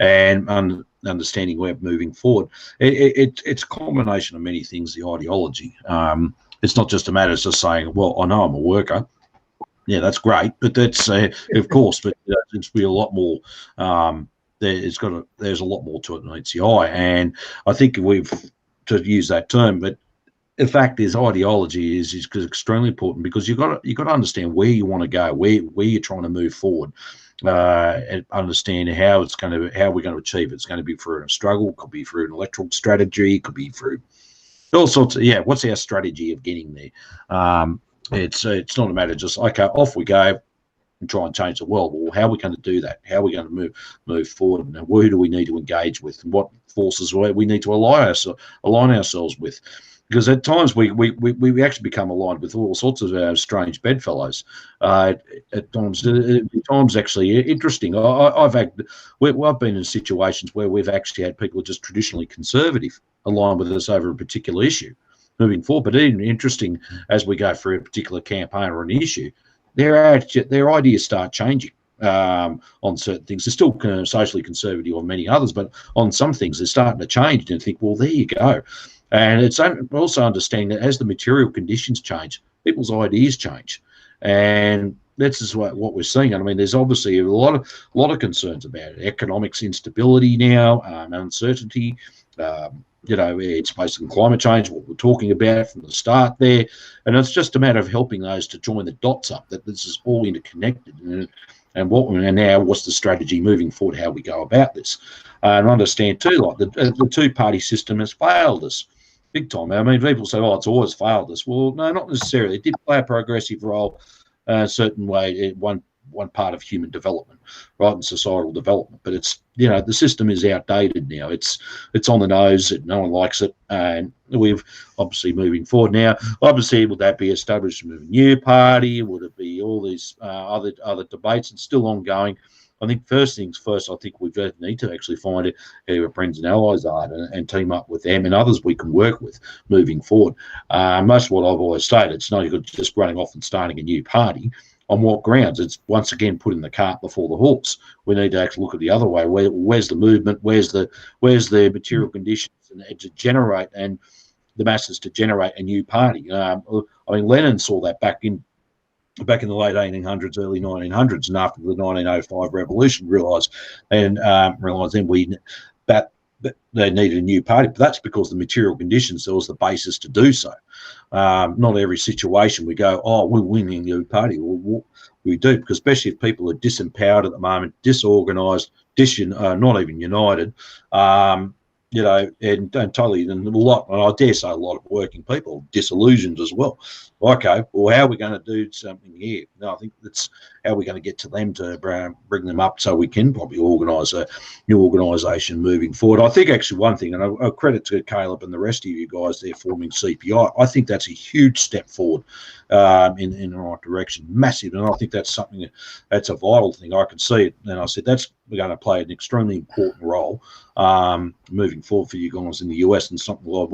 and understanding where moving forward. It's a combination of many things, the ideology. It's not just a matter of just saying, well, I know I'm a worker. Yeah, that's great, but that's of course, but it's be a lot more. There's a lot more to it than meets the eye, and I think we've to use that term, but the fact is, ideology is extremely important because you've got to understand where you want to go, where you're trying to move forward, and understand how we're going to achieve it. It's going to be through a struggle, it could be through an electoral strategy, it could be through all sorts of what's our strategy of getting there? It's not a matter of just okay, off we go and try and change the world. Well, how are we going to do that? How are we going to move forward? And who do we need to engage with? And what forces we need to align ourselves with? Because at times we actually become aligned with all sorts of strange bedfellows. At times actually interesting. I've been in situations where we've actually had people just traditionally conservative align with us over a particular issue moving forward. But even interesting as we go through a particular campaign or an issue, their ideas start changing on certain things. They're still socially conservative on many others, but on some things they're starting to change and think, well, there you go. And it's also understanding that as the material conditions change, people's ideas change, and that's just what we're seeing. I mean, there's obviously a lot of concerns about it. Economics instability now, uncertainty. It's based on climate change, what we're talking about from the start there, and it's just a matter of helping those to join the dots up that this is all interconnected, and now what's the strategy moving forward? How we go about this, and understand too, like the two-party system has failed us big time. I mean, people say, "Oh, it's always failed us." Well, no, not necessarily. It did play a progressive role, a certain way, one part of human development, right, and societal development. But it's the system is outdated now. It's on the nose. No one likes it, and we've obviously moving forward now. Obviously, would that be establishment of a new party? Would it be all these other debates? It's still ongoing. I think first things first, I think we need to actually find who our friends and allies are and team up with them and others we can work with moving forward. Most of what I've always stated, it's not good just running off and starting a new party. On what grounds? It's once again putting the cart before the horse. We need to actually look at the other way. Where's the movement? Where's the material conditions and to generate and the masses to generate a new party? I mean, Lenin saw that back in the late 1800s, early 1900s, and after the 1905 revolution, realised then that they needed a new party. But that's because the material conditions, there was the basis to do so. Not every situation we go, oh, we're winning a new party. Well, we do, because especially if people are disempowered at the moment, disorganised, not even united, and totally, and a lot, and I dare say a lot of working people disillusioned as well. Okay, well, how are we going to do something here? No, I think that's how we're going to get to them to bring them up so we can probably organise a new organisation moving forward. I think actually one thing, and I credit to Caleb and the rest of you guys there forming CPI, I think that's a huge step forward in the right direction, massive, and I think that's something that's a vital thing. I can see it, and I said that's going to play an extremely important role moving forward for you guys in the US, and something like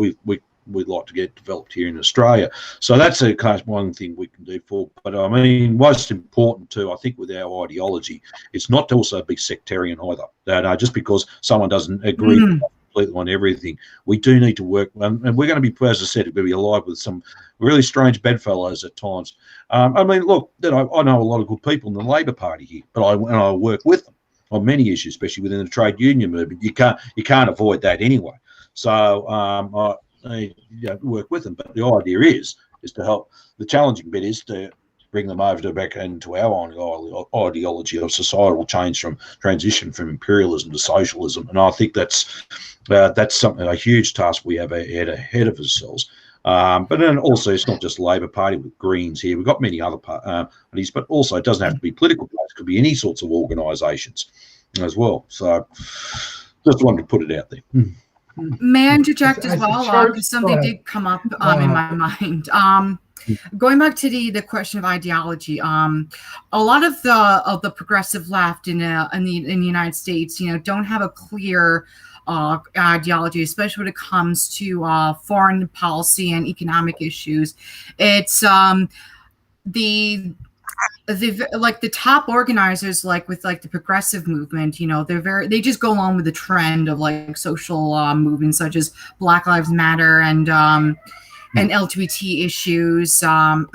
we'd like to get developed here in Australia. So that's a kind of one thing we can do for. But I mean, most important too, I think, with our ideology, it's not to also be sectarian either. No, just because someone doesn't agree completely on everything, we do need to work, and we're going to be, as I said, we're going to be alive with some really strange bedfellows at times. I mean, look, I know a lot of good people in the Labor Party here, but I work with them on many issues, especially within the trade union movement. You can't avoid that anyway. So I work with them, but the idea is to help. The challenging bit is to bring them over back into our ideology of societal change, from transition from imperialism to socialism, and I think that's something, a huge task we have ahead of ourselves. But then also, it's not just Labor Party with Greens here. We've got many other parties, but also it doesn't have to be political parties. It could be any sorts of organisations as well. So just wanted to put it out there. May I interject as well? Because something did come up in my mind. Going back to the question of ideology, a lot of the progressive left in the United States, don't have a clear ideology, especially when it comes to foreign policy and economic issues. It's like the top organizers, like with like the progressive movement, you know, they just go along with the trend of like social movements such as Black Lives Matter and LGBT issues, and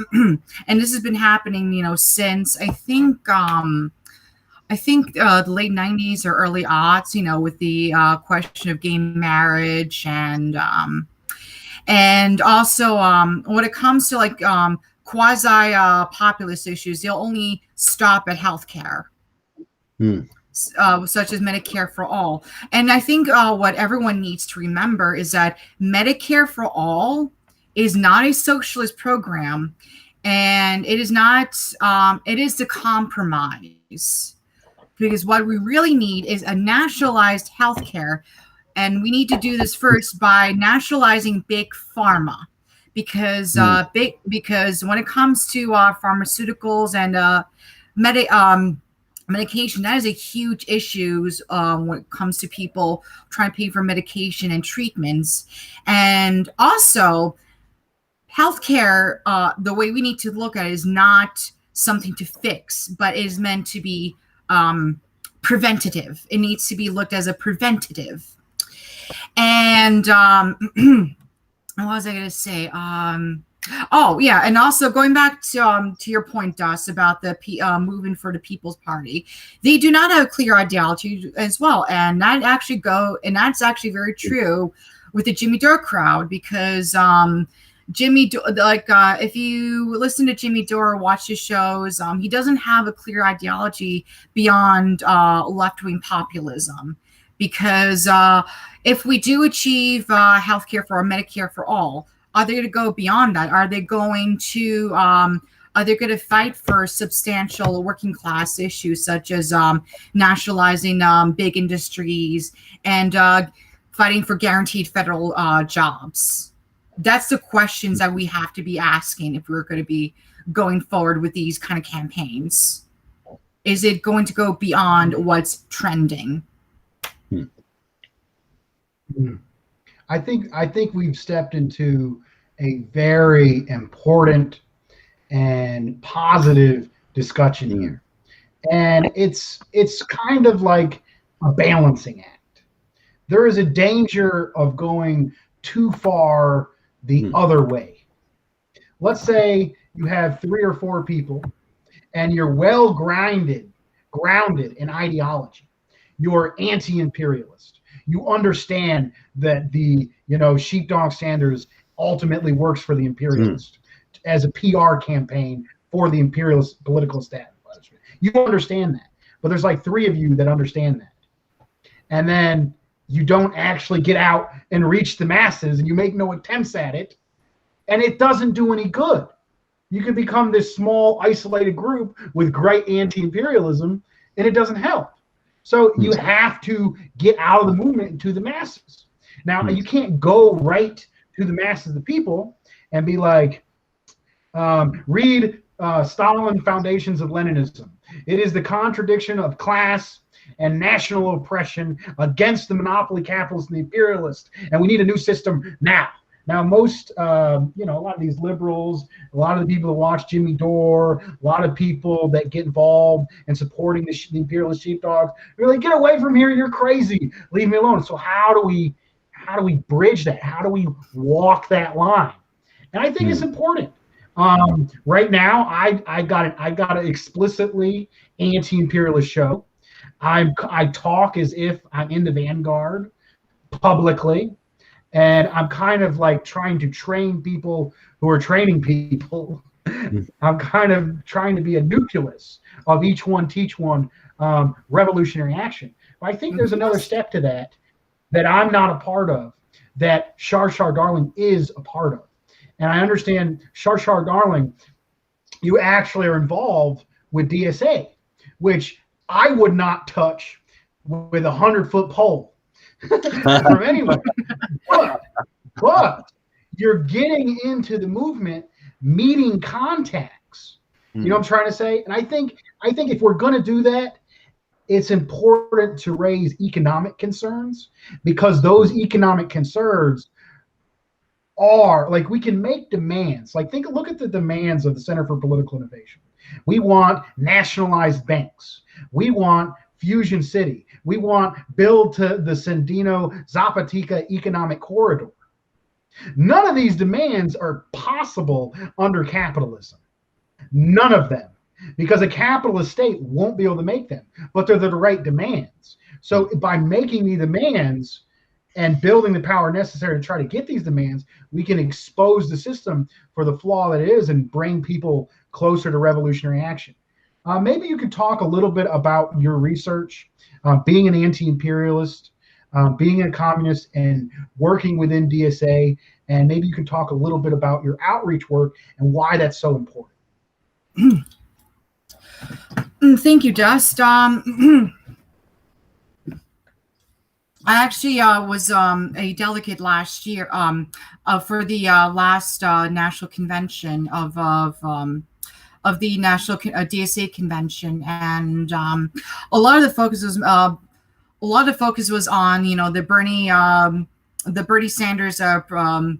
this has been happening, you know, since the late 90s or early aughts, you know, with the question of gay marriage and also when it comes to like quasi populist issues, they'll only stop at healthcare. Such as Medicare for all. And I think what everyone needs to remember is that Medicare for all is not a socialist program, and it is not, it is the compromise. Because what we really need is a nationalized healthcare, and we need to do this first by nationalizing big pharma. Because because when it comes to pharmaceuticals and medication, that is a huge issue when it comes to people trying to pay for medication and treatments. And also, healthcare, the way we need to look at it is not something to fix, but it is meant to be preventative. It needs to be looked as a preventative. And what was I going to say? Oh yeah, and also going back to your point, Dus, about the movement for the People's Party, they do not have a clear ideology as well, and that's actually very true with the Jimmy Dore crowd, because Jimmy, if you listen to Jimmy Dore or watch his shows, he doesn't have a clear ideology beyond left-wing populism. Because if we do achieve healthcare for Medicare for all, are they going to go beyond that? Are they going to fight for substantial working class issues such as nationalizing big industries and fighting for guaranteed federal jobs? That's the questions that we have to be asking if we're going to be going forward with these kind of campaigns. Is it going to go beyond what's trending? I think we've stepped into a very important and positive discussion here, and it's kind of like a balancing act. There is a danger of going too far the other way. Let's say you have 3 or 4 people, and you're well grounded in ideology. You're anti-imperialist. You understand that the sheepdog Sanders ultimately works for the imperialist as a PR campaign for the imperialist political establishment. You understand that, but there's like 3 of you that understand that, and then you don't actually get out and reach the masses, and you make no attempts at it, and it doesn't do any good. You can become this small, isolated group with great anti-imperialism, and it doesn't help. So you have to get out of the movement and to the masses. Now, you can't go right to the masses of the people and be like, read Stalin Foundations of Leninism. It is the contradiction of class and national oppression against the monopoly capitalists and the imperialists, and we need a new system now. Now, most, a lot of these liberals, a lot of the people that watch Jimmy Dore, a lot of people that get involved in supporting the imperialist sheepdogs, they're like, get away from here, you're crazy, leave me alone. So how do we bridge that? How do we walk that line? And I think it's important. Right now, I got an explicitly anti-imperialist show. I talk as if I'm in the vanguard publicly. And I'm kind of like trying to train people who are training people. I'm kind of trying to be a nucleus of each one, teach one, revolutionary action. But I think there's another step to that I'm not a part of, that CharChar Darling is a part of. And I understand, CharChar Darling, you actually are involved with DSA, which I would not touch with a 100-foot pole. From anywhere. But you're getting into the movement, meeting contacts. You know what I'm trying to say? And I think if we're going to do that, it's important to raise economic concerns, because those economic concerns are like, we can make demands. Like look at the demands of the Center for Political Innovation. We want nationalized banks. We want Fusion City. We want build to the Sendino Zapoteca economic corridor. None of these demands are possible under capitalism. None of them. Because a capitalist state won't be able to make them, but they're the right demands. So by making the demands and building the power necessary to try to get these demands, we can expose the system for the flaw that it is and bring people closer to revolutionary action. Maybe you could talk a little bit about your research, being an anti-imperialist, being a communist, and working within DSA, and maybe you could talk a little bit about your outreach work and why that's so important. Thank you, Dust. I actually was a delegate last year for the last national convention of the national DSA convention, and a lot of the focus was on the Bernie Sanders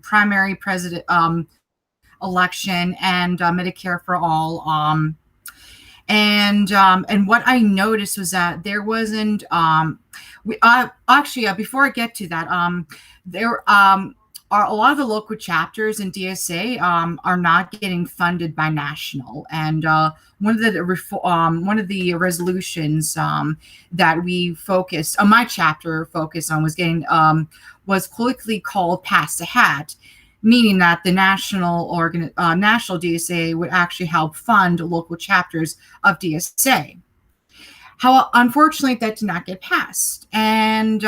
primary president election and Medicare for all. And what I noticed was that there wasn't before I get to that, there are a lot of the local chapters in DSA are not getting funded by national, and one of the resolutions that we focused on, my chapter focused on, was politically called Pass the Hat, meaning that the national DSA would actually help fund local chapters of DSA. How unfortunately that did not get passed, and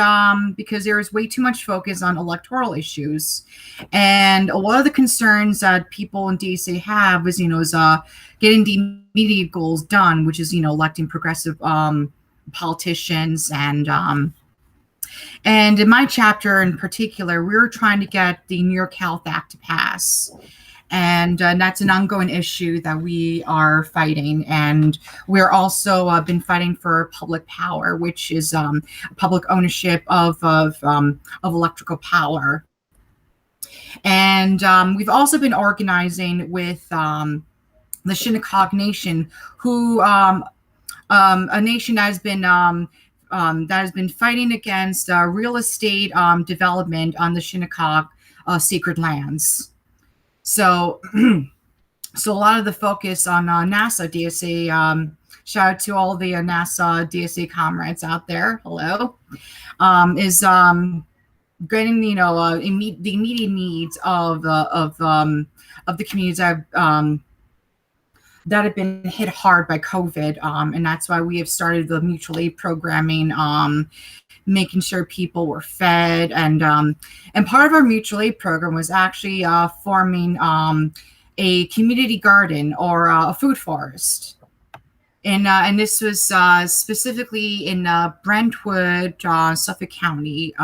because there was way too much focus on electoral issues, and a lot of the concerns that people in DSA have is getting the immediate goals done, which is electing progressive politicians, and in my chapter in particular, we were trying to get the New York Health Act to pass. And that's an ongoing issue that we are fighting. And we're also been fighting for public power, which is public ownership of electrical power. And we've also been organizing with the Shinnecock Nation, who a nation that has been fighting against real estate development on the Shinnecock sacred lands. So a lot of the focus on NASA DSA, shout out to all the NASA DSA comrades out there, hello, is getting the immediate needs of the communities that have been hit hard by COVID, and that's why we have started the mutual aid programming, making sure people were fed, and part of our mutual aid program was actually forming a community garden or a food forest, and this was specifically in Brentwood, Suffolk County.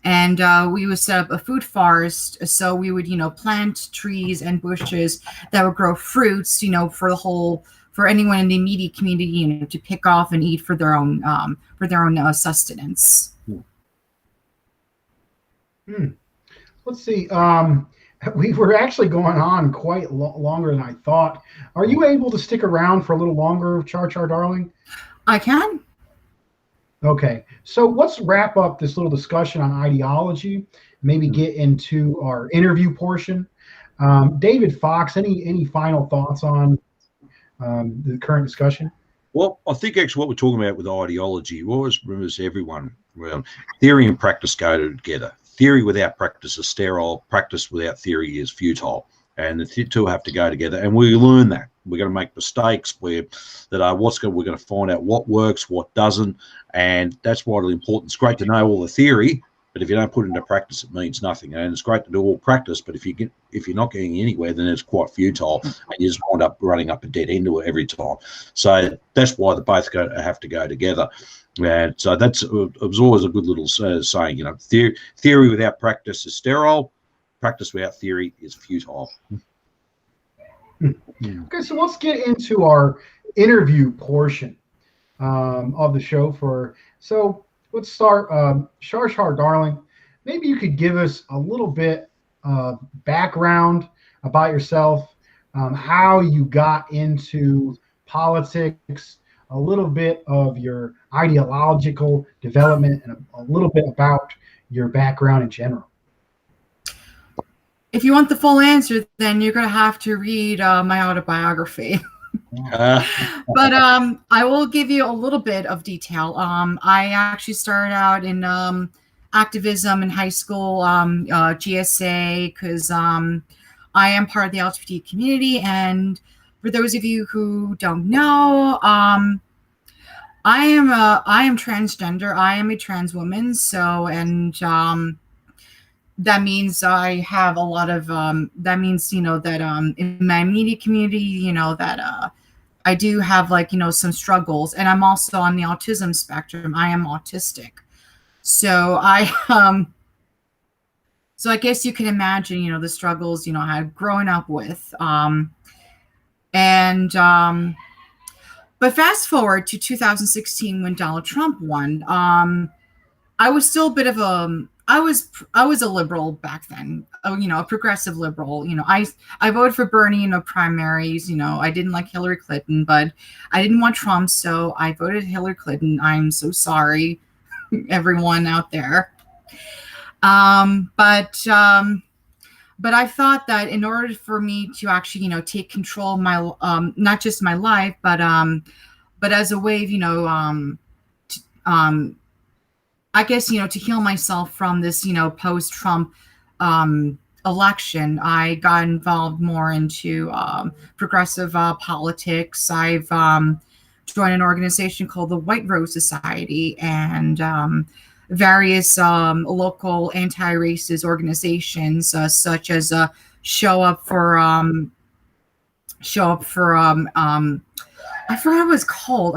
And we would set up a food forest, so we would, plant trees and bushes that would grow fruits, for anyone in the immediate community, to pick off and eat for their own sustenance. Let's see. We were actually going on quite longer than I thought. Are you able to stick around for a little longer, CharChar, darling? I can. Okay, so let's wrap up this little discussion on ideology, maybe get into our interview portion. David Fox, any final thoughts on the current discussion? Well, I think actually what we're talking about with ideology, we always remember everyone, theory and practice go together. Theory without practice is sterile, practice without theory is futile. And the two have to go together, and we learn that. We're going to make mistakes. We're going to find out what works, what doesn't, and that's vitally important. It's great to know all the theory, but if you don't put it into practice, it means nothing. And it's great to do all practice, but if you're not getting anywhere, then it's quite futile, and you just wind up running up a dead end to it every time. So that's why they both have to go together. And so it was always a good little saying. Theory without practice is sterile. Practice without theory is futile. Okay, so let's get into our interview portion of the show. So let's start. CharChar, darling, maybe you could give us a little bit of background about yourself, how you got into politics, a little bit of your ideological development, and a little bit about your background in general. If you want the full answer, then you're going to have to read my autobiography. But I will give you a little bit of detail. I actually started out in activism in high school, GSA, because I am part of the LGBT community. And for those of you who don't know, I am transgender. I am a trans woman. So, and that means I have a lot of that means, that in my immediate community, that I do have, like, some struggles, and I'm also on the autism spectrum. I am autistic. So so I guess you can imagine, the struggles, I had grown up with. But fast forward to 2016 when Donald Trump won. I was still a bit of I was a liberal back then, a progressive liberal. I voted for Bernie in the primaries. I didn't like Hillary Clinton, but I didn't want Trump, so I voted Hillary Clinton. I'm so sorry, everyone out there. But I thought that in order for me to actually, take control of my, not just my life, but as a way of, I guess, to heal myself from this, post-Trump election, I got involved more into progressive politics. I've joined an organization called the White Rose Society, and various local anti-racist organizations, such as Show Up for I forgot what it was called,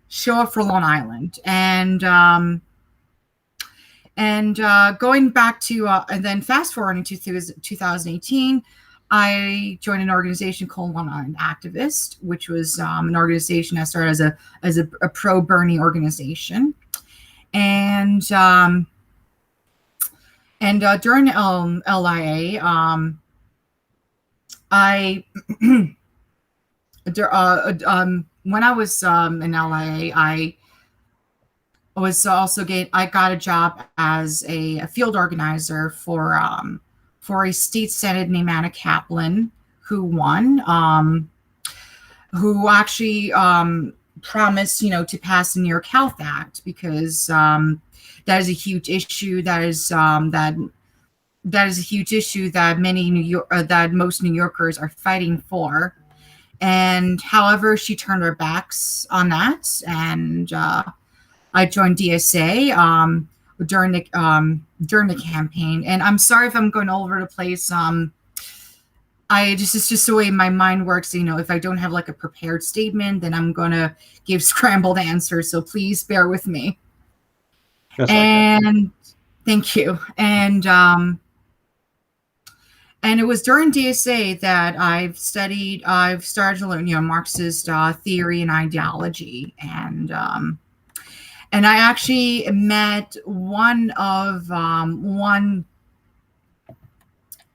Show Up for Long Island, and going back to and then fast forwarding to 2018, I joined an organization called Long Island Activist, which was an organization that started as a pro Bernie organization. And during LIA, I when I was in LIA, I was also I got a job as a field organizer for a state senate named Anna Kaplan, who won, who actually promised, to pass the New York Health Act, because that is a huge issue. That is a huge issue that that most New Yorkers are fighting for. And however, she turned her backs on that, and I joined DSA during the campaign. And I'm sorry if I'm going all over the place. It's just the way my mind works. If I don't have like a prepared statement, then I'm gonna give scrambled answers. So please bear with me. That's and okay. Thank you. And it was during DSA that I've started to learn, Marxist theory and ideology, and I actually met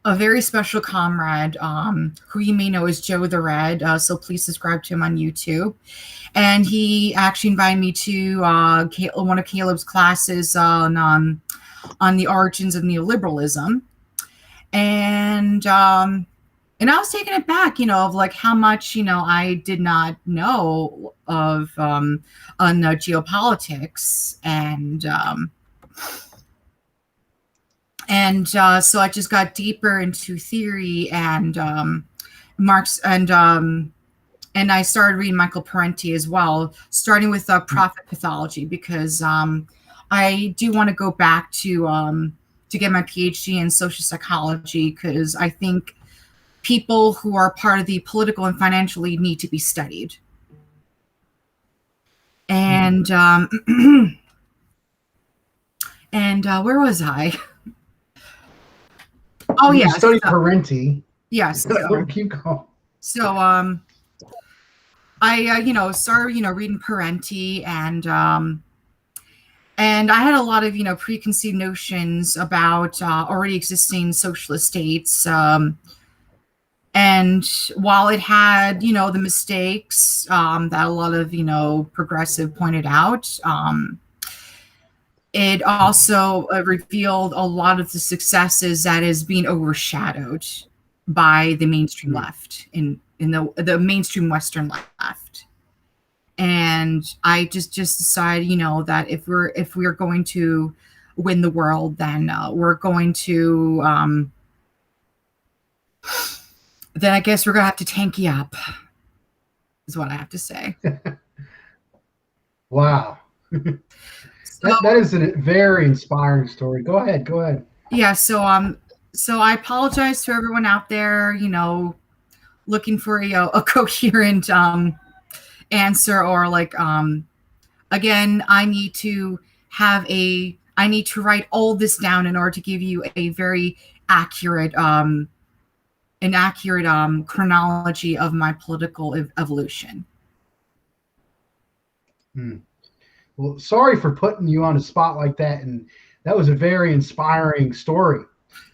a very special comrade, who you may know as Joe the Red. So please subscribe to him on YouTube. And he actually invited me to one of Caleb's classes on the origins of neoliberalism. And I was taken aback, of like how much, I did not know of on geopolitics, and so I just got deeper into theory and Marx, and I started reading Michael Parenti as well, starting with profit pathology, because I do want to go back to get my PhD in social psychology, because I think people who are part of the political and financial elite need to be studied. And where was I? Oh, you yeah. studied Parenti. Yes. So, keep going. So I started reading Parenti, and I had a lot of preconceived notions about already existing socialist states, And while it had, the mistakes that a lot of, progressive pointed out, it also revealed a lot of the successes that is being overshadowed by the mainstream left in the mainstream Western left. And I just decided, that if we're going to win the world, then we're going to then I guess we're gonna have to tanky up, is what I have to say. Wow. That is a very inspiring story. Go ahead. Yeah, so I apologize to everyone out there, looking for a coherent answer, or like again, I need to write all this down in order to give you a very accurate chronology of my political evolution. Well, sorry for putting you on a spot like that, and that was a very inspiring story.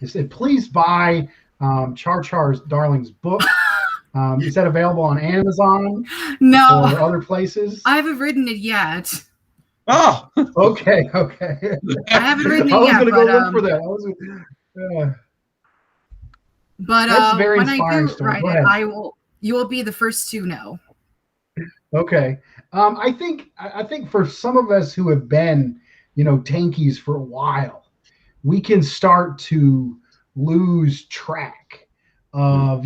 It said, please buy CharChar's Darling's book. Is that available on Amazon? No, or other places? I haven't written it yet. Oh, okay. I haven't written it yet. I was going to go look for that. But that's a very when inspiring I do story. write it, you will be the first to know. Okay. I think for some of us who have been, tankies for a while, we can start to lose track of,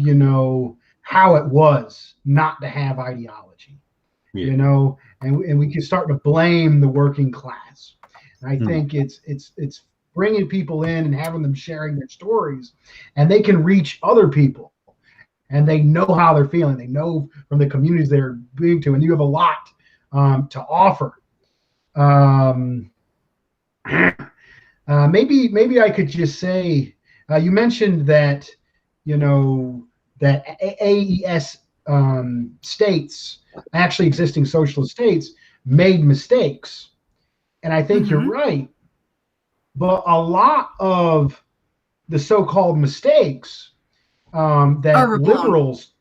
how it was not to have ideology, and we can start to blame the working class. And I think it's bringing people in and having them sharing their stories, and they can reach other people. And they know how they're feeling. They know from the communities they're being to, and you have a lot to offer. Maybe I could just say, you mentioned that that AES states, actually existing socialist states, made mistakes, and I think you're right. But a lot of the so-called mistakes that liberals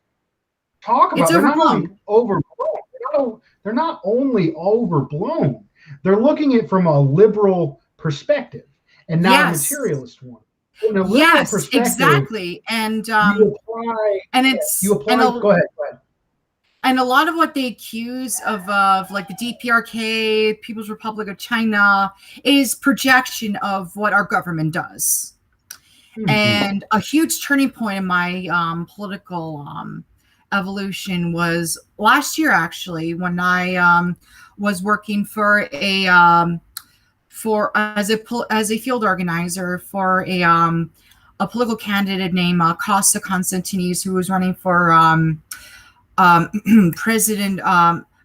talk about, they're not only overblown. They're not only overblown. They're looking at it from a liberal perspective and not a materialist one. In a liberal perspective, exactly. And you apply. Go ahead. And a lot of what they accuse of like the DPRK, People's Republic of China, is projection of what our government does. And a huge turning point in my political evolution was last year, actually, when I was working for as a field organizer for a political candidate named Costa Constantinis, who was running for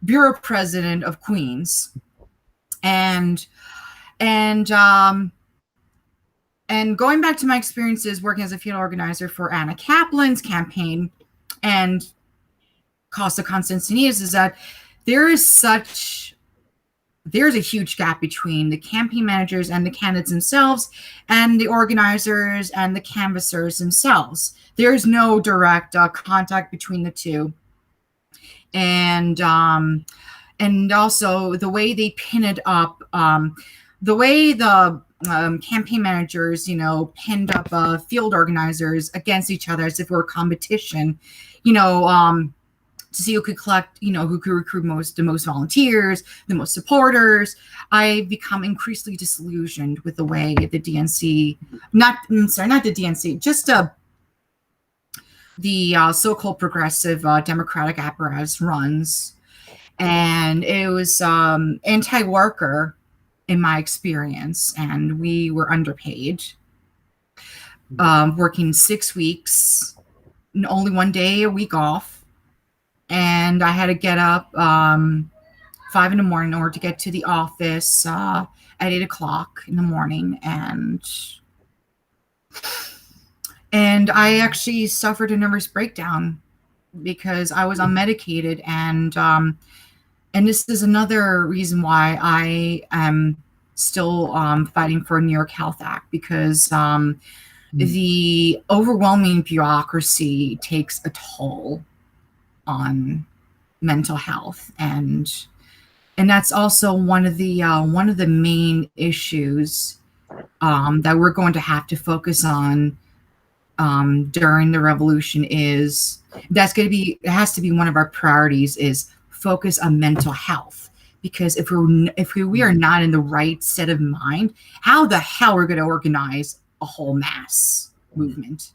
bureau president of Queens, and going back to my experiences working as a field organizer for Anna Kaplan's campaign and Costa Constantinis, is that there's a huge gap between the campaign managers and the candidates themselves and the organizers and the canvassers themselves. There's no direct contact between the two. And also the way they pin it up, the way the campaign managers, pinned up field organizers against each other as if it were a competition, to see who could collect, who could recruit the most volunteers, the most supporters. I've become increasingly disillusioned with the way the DNC, not the DNC, just the so-called progressive democratic apparatus runs. And it was anti-worker in my experience, and we were underpaid, working 6 weeks, and only one day a week off. And I had to get up 5 in the morning in order to get to the office at 8 o'clock in the morning. And I actually suffered a nervous breakdown because I was unmedicated. And this is another reason why I am still fighting for a New York Health Act, because the overwhelming bureaucracy takes a toll on mental health, and that's also one of the main issues that we're going to have to focus on during the revolution. Is that's going to be it has to be one of our priorities, is focus on mental health, because if we are not in the right state of mind, how the hell are we going to organize a whole mass movement?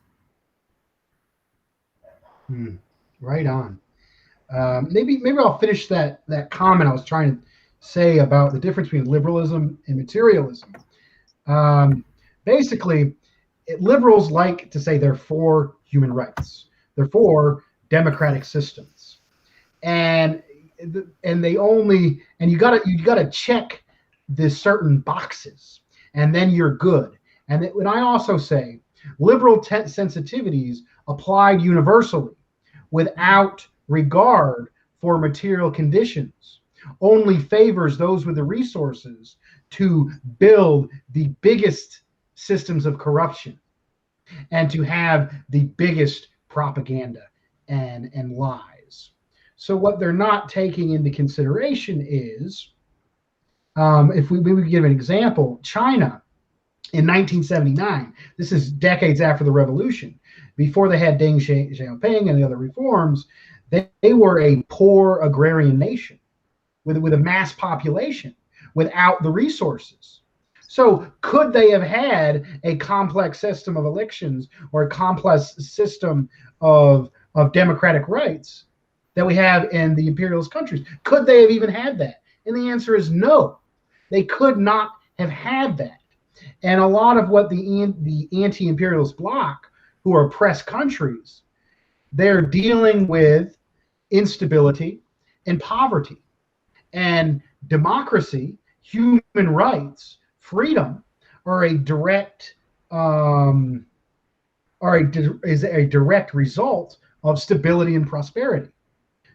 Right on. Maybe I'll finish that comment I was trying to say about the difference between liberalism and materialism. Basically, liberals like to say they're for human rights, they're for democratic systems, and they only, and you gotta check this certain boxes, and then you're good. And when I also say liberal sensitivities applied universally without regard for material conditions only favors those with the resources to build the biggest systems of corruption and to have the biggest propaganda and lies. So what they're not taking into consideration is, if we give an example, China in 1979, this is decades after the revolution, before they had Deng Xiaoping and the other reforms, they were a poor agrarian nation with a mass population without the resources. So could they have had a complex system of elections or a complex system of democratic rights that we have in the imperialist countries? Could they have even had that? And the answer is no. They could not have had that. And a lot of what the anti-imperialist bloc, who are oppressed countries, they're dealing with instability and poverty. And democracy, human rights, freedom are a direct result of stability and prosperity.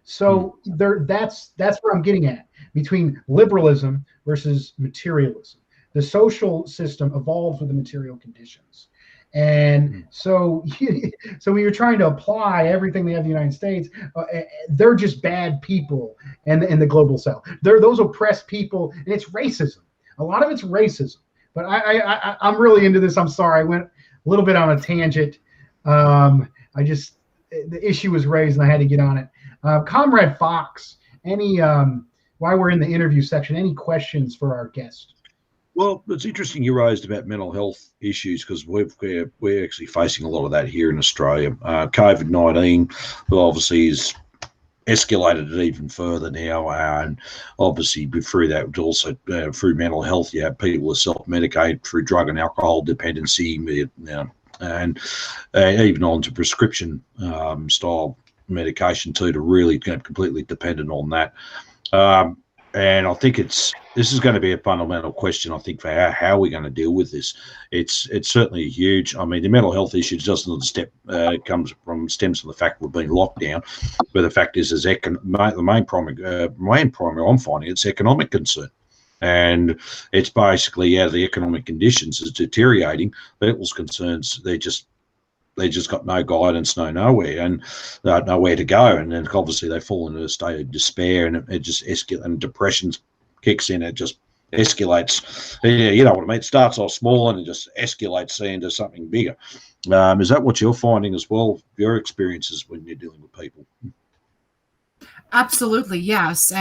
So that's what I'm getting at between liberalism versus materialism. The social system evolves with the material conditions. And so when you're trying to apply everything they have in the United States, they're just bad people in the global south. They're those oppressed people, and it's racism. A lot of it's racism. But I'm really into this. I'm sorry. I went a little bit on a tangent. The issue was raised, and I had to get on it. Comrade Fox, while we're in the interview section, any questions for our guest? Well, it's interesting you raised about mental health issues, because we're actually facing a lot of that here in Australia. COVID-19 obviously is escalated it even further now, and obviously through that, also through mental health, you have people who self-medicate through drug and alcohol dependency, and even on to prescription style medication too, to really get completely dependent on that. And I think this is going to be a fundamental question, I think, for how we're going to deal with this. It's certainly huge. I mean, the mental health issue doesn't stems from the fact we're being locked down, but the fact is the main primary I'm finding it's economic concern. And it's basically, the economic conditions is deteriorating. People's concerns, they just got no guidance, nowhere, and nowhere to go. And then obviously they fall into a state of despair, and it just escalates, and depression kicks in. It just escalates. You know what I mean? It starts off small and it just escalates into something bigger. Is that what you're finding as well? Your experiences when you're dealing with people? Absolutely, yes.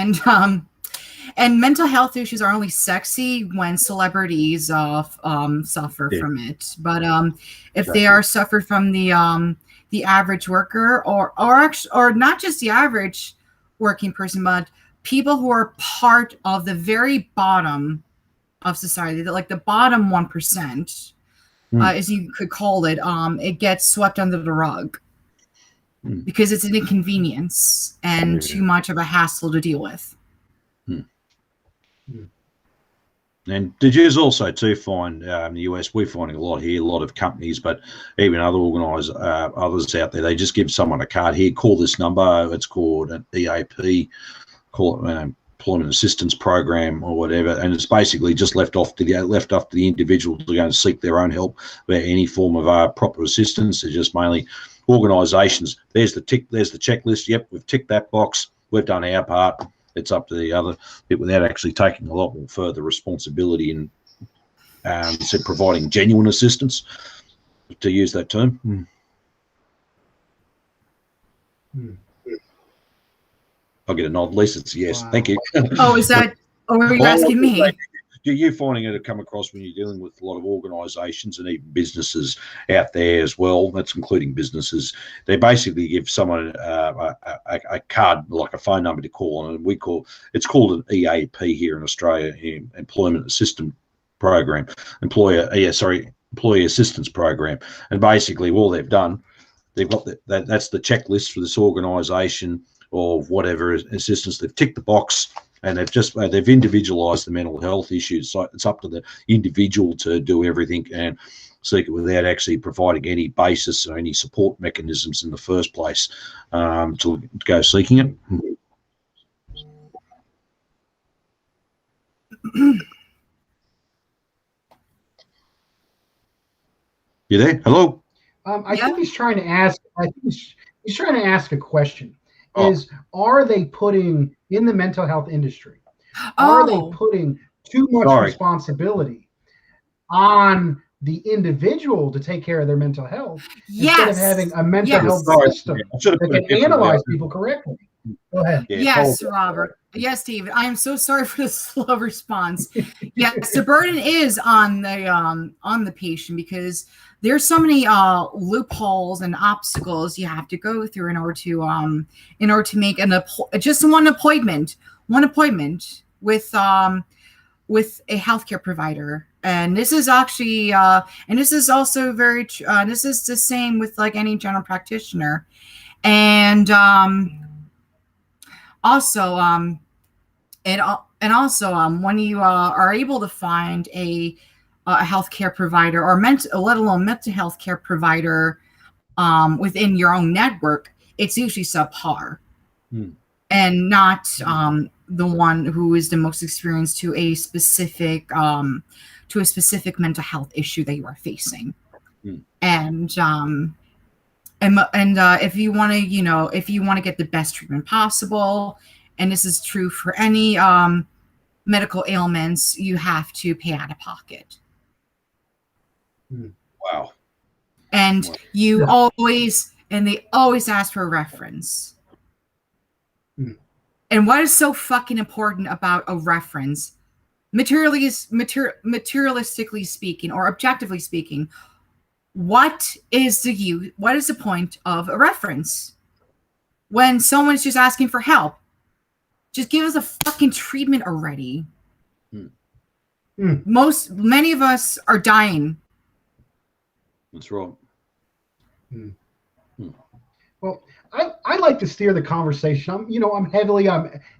And mental health issues are only sexy when celebrities suffer from it. But if they are suffered from the average worker, or not just the average working person, but people who are part of the very bottom of society, like the bottom 1%, as you could call it, it gets swept under the rug because it's an inconvenience and too much of a hassle to deal with. And did you also too find in the US, we're finding a lot here, a lot of companies, but even other others out there, they just give someone a card here, call this number, it's called an EAP, call it employment assistance program or whatever, and it's basically just left off to the individual to go and seek their own help about any form of proper assistance. They're just mainly organisations. There's the checklist. Yep, we've ticked that box. We've done our part. It's up to the other bit without actually taking a lot more further responsibility and providing genuine assistance, to use that term. I'll get a nod. At least it's yes. Wow. Thank you. Oh, is that? Oh, were you asking me? Do you finding it to come across when you're dealing with a lot of organisations and even businesses out there as well? That's including businesses. They basically give someone a card, like a phone number to call, and it's called an EAP here in Australia, Employment Assistance Program, Employee Assistance Program, and basically all they've done, they've got that's the checklist for this organisation or whatever assistance. They've ticked the box. And they've individualised the mental health issues. So it's up to the individual to do everything and seek it without actually providing any basis or any support mechanisms in the first place to go seeking it. You there? Hello? I think he's trying to ask. I think he's trying to ask a question. Are they putting in the mental health industry? Are they putting too much responsibility on the individual to take care of their mental health instead of having a mental health system that can analyze people correctly? Go ahead. Yes, Robert. Yes, Steve. I am so sorry for the slow response. Yes, the burden is on the patient because there's so many loopholes and obstacles you have to go through in order to make just one appointment with a healthcare provider. And this is actually and this is also very this is the same with like any general practitioner. And also when you are able to find a healthcare provider or let alone mental health care provider within your own network, it's usually subpar and not the one who is the most experienced to a specific mental health issue that you are facing. And if you want to get the best treatment possible, and this is true for any medical ailments, you have to pay out of pocket. Wow. And they always ask for a reference. And what is so fucking important about a reference, materialistically speaking or objectively speaking? What is the point of a reference? When someone's just asking for help, just give us a fucking treatment already. Many of us are dying. That's right. Well, I like to steer the conversation. I'm heavily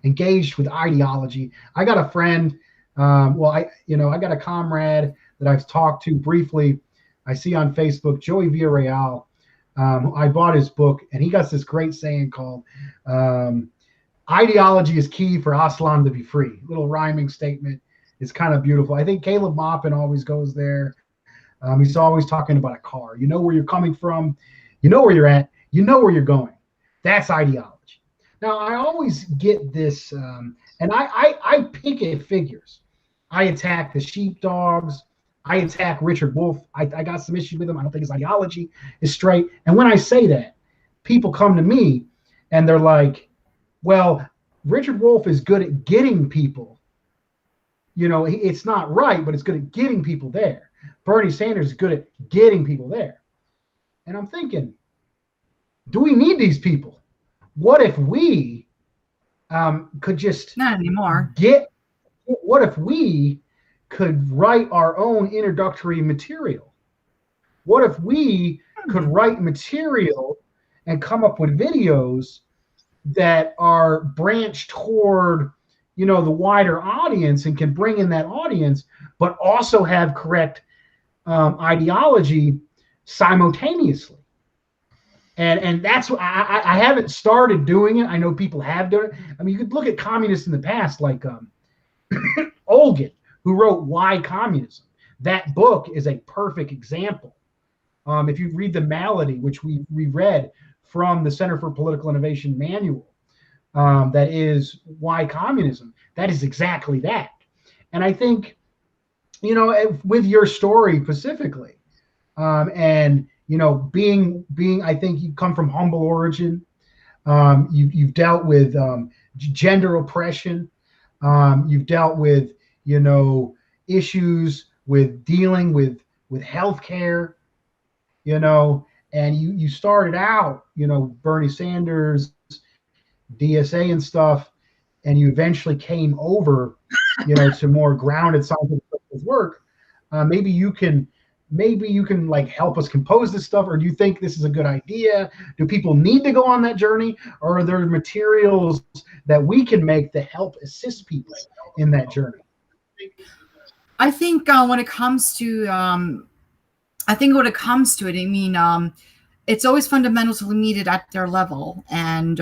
engaged with ideology. I got a friend. I got a comrade that I've talked to briefly. I see on Facebook, Joey Villarreal. I bought his book, and he got this great saying called "Ideology is key for Aslan to be free." Little rhyming statement. It's kind of beautiful. I think Caleb Maupin always goes there. He's always talking about a car. You know where you're coming from. You know where you're at. You know where you're going. That's ideology. Now, I always get this, and I pick at figures. I attack the sheepdogs. I attack Richard Wolff. I got some issues with him. I don't think his ideology is straight. And when I say that, people come to me and they're like, well, Richard Wolff is good at getting people. It's not right, but it's good at getting people there. Bernie Sanders is good at getting people there. And I'm thinking, do we need these people? What if we could just not anymore what if we could write our own introductory material? What if we could write material and come up with videos that are branched toward, the wider audience and can bring in that audience, but also have correct ideology simultaneously? And that's what I haven't started doing it. I know people have done it. I mean, you could look at communists in the past, like Olgan, who wrote Why Communism. That book is a perfect example. If you read The Malady, which we read from the Center for Political Innovation manual, that is Why Communism, that is exactly that. And I think, you know, with your story specifically, and you know, being, I think you come from humble origin. You've dealt with gender oppression. You've dealt with, you know, issues with dealing with healthcare. You know, and you started out, you know, Bernie Sanders, DSA and stuff, and you eventually came over, you know, to more grounded scientific work. Maybe you can like help us compose this stuff, or do you think this is a good idea? Do people need to go on that journey, or are there materials that we can make to help assist people in that journey? I think when it comes to I mean, it's always fundamental to meet it at their level, and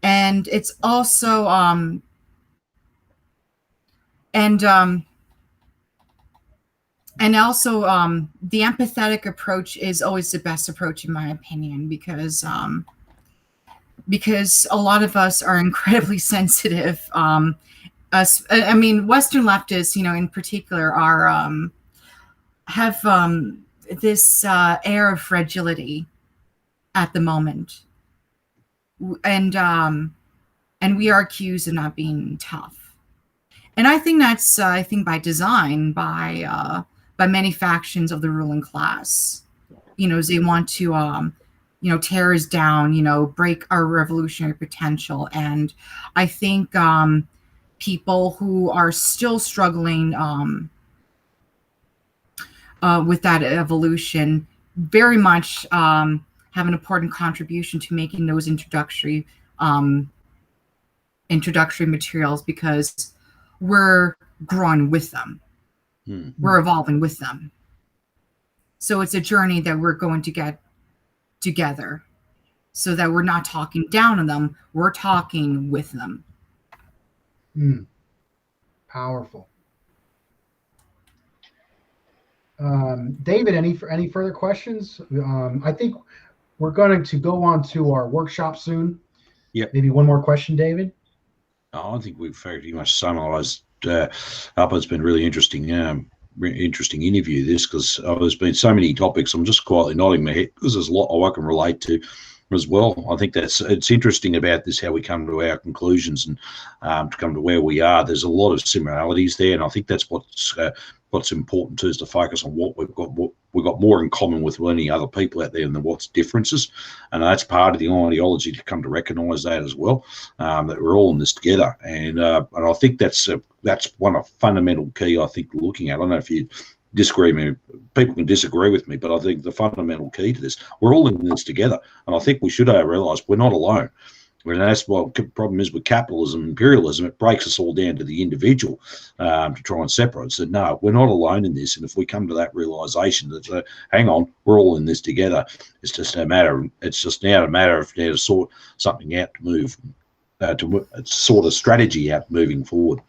it's also the empathetic approach is always the best approach, in my opinion, because a lot of us are incredibly sensitive. I mean, Western leftists, you know, in particular, are have this air of fragility at the moment, and we are accused of not being tough. And I think that's by design, by many factions of the ruling class. You know, they want to you know, tear us down, you know, break our revolutionary potential. And I think people who are still struggling with that evolution very much have an important contribution to making those introductory materials, because we're growing with them. We're evolving with them. So it's a journey that we're going to get together, so that we're not talking down on them, we're talking with them. Powerful. David, any further questions? I think we're going to go on to our workshop soon. Yep. Maybe one more question, David? I think we've very much summarised up. It's been really interesting interview, this, because there's been so many topics. I'm just quietly nodding my head because there's a lot I can relate to as well. I think it's interesting about this, how we come to our conclusions and to come to where we are. There's a lot of similarities there, and I think that's what's important too, is to focus on what we've got more in common with any other people out there than what's differences. And that's part of the ideology, to come to recognise that as well, that we're all in this together. And I think that's one of fundamental key, I think, looking at. I don't know if you disagree with me. People can disagree with me, but I think the fundamental key to this, we're all in this together. And I think we should realise we're not alone. And that's what the problem is with capitalism, imperialism. It breaks us all down to the individual to try and separate. So no, we're not alone in this. And if we come to that realisation that, hang on, we're all in this together, it's just now a matter of now to sort something out, to move, to sort a strategy out moving forward.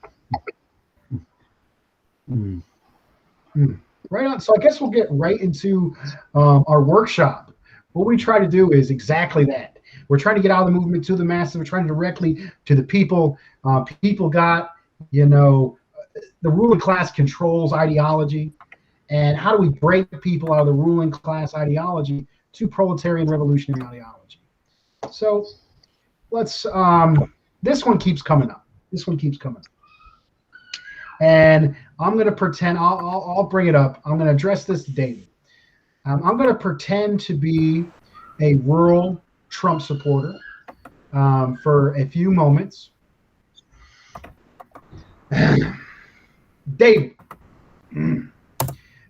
Right on. So I guess we'll get right into our workshop. What we try to do is exactly that. We're trying to get out of the movement to the masses. We're trying directly to the people. People got, you know, the ruling class controls ideology. And how do we break people out of the ruling class ideology to proletarian revolutionary ideology? So let's, this one keeps coming up. And I'm going to pretend, I'll bring it up. I'm going to address this to David. I'm going to pretend to be a rural Trump supporter for a few moments. David,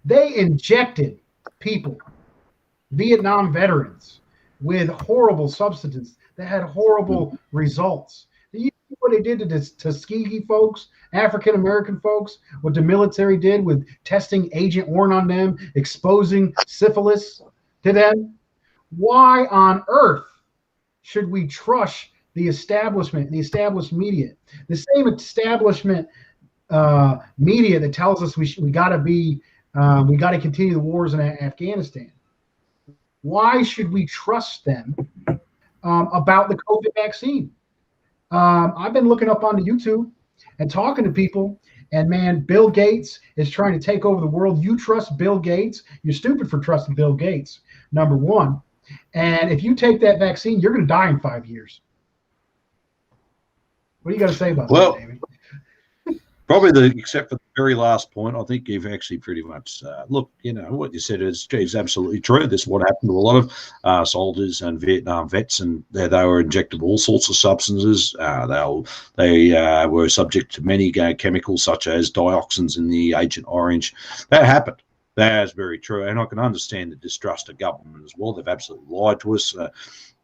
they injected people, Vietnam veterans, with horrible substances that had horrible results. You know what they did to the Tuskegee folks, African American folks, what the military did with testing Agent Orange on them, exposing syphilis to them? Why on earth should we trust the establishment, the established media, the same establishment media that tells us we got to continue the wars in Afghanistan? Why should we trust them about the COVID vaccine? I've been looking up onto YouTube and talking to people, and man, Bill Gates is trying to take over the world. You trust Bill Gates? You're stupid for trusting Bill Gates, number one. And if you take that vaccine, you're going to die in 5 years. What do you got to say about that, David? Probably except for the very last point, I think you've actually pretty much look. What you said is absolutely true. This is what happened to a lot of soldiers and Vietnam vets, and they were injected all sorts of substances. They were subject to many chemicals such as dioxins in the Agent Orange. That happened. That is very true, and I can understand the distrust of government as well. They've absolutely lied to us.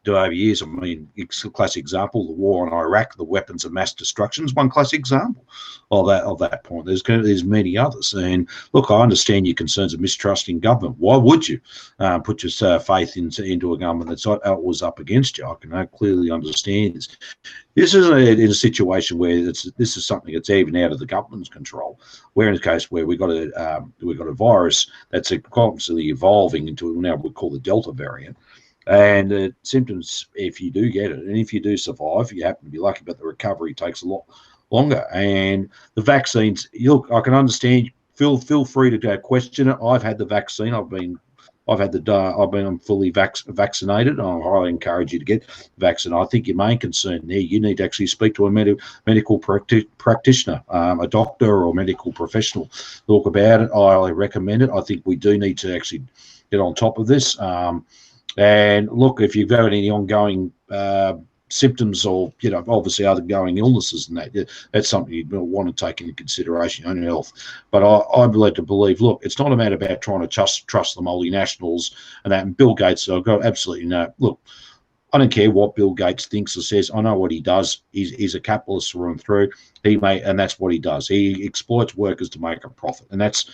Over years. I mean, it's a classic example, the war in Iraq, the weapons of mass destruction is one classic example of that point. There's many others. And look, I understand your concerns of mistrusting government. Why would you put your faith into a government that's always up against you? I can clearly understand this. This is in a situation where this is something that's even out of the government's control. We're in a case where we've got a virus that's constantly evolving into now we call the Delta variant. And the symptoms, if you do get it, and if you do survive, you happen to be lucky, but the recovery takes a lot longer. And the vaccines, look, I can understand. Feel free to go question it. I've had the vaccine. I'm fully vaccinated. I highly encourage you to get the vaccine. I think your main concern there, you need to actually speak to a medical practitioner, a doctor or medical professional. Talk about it. I highly recommend it. I think we do need to actually get on top of this. And look, if you've got any ongoing symptoms or, obviously other ongoing illnesses and that's something you'd want to take into consideration, your own health. But I believe look, it's not a matter about trying to trust the multinationals and that. And Bill Gates, I've got absolutely no, look, I don't care what Bill Gates thinks or says. I know what he does. He's a capitalist through and through. And that's what he does. He exploits workers to make a profit, and that's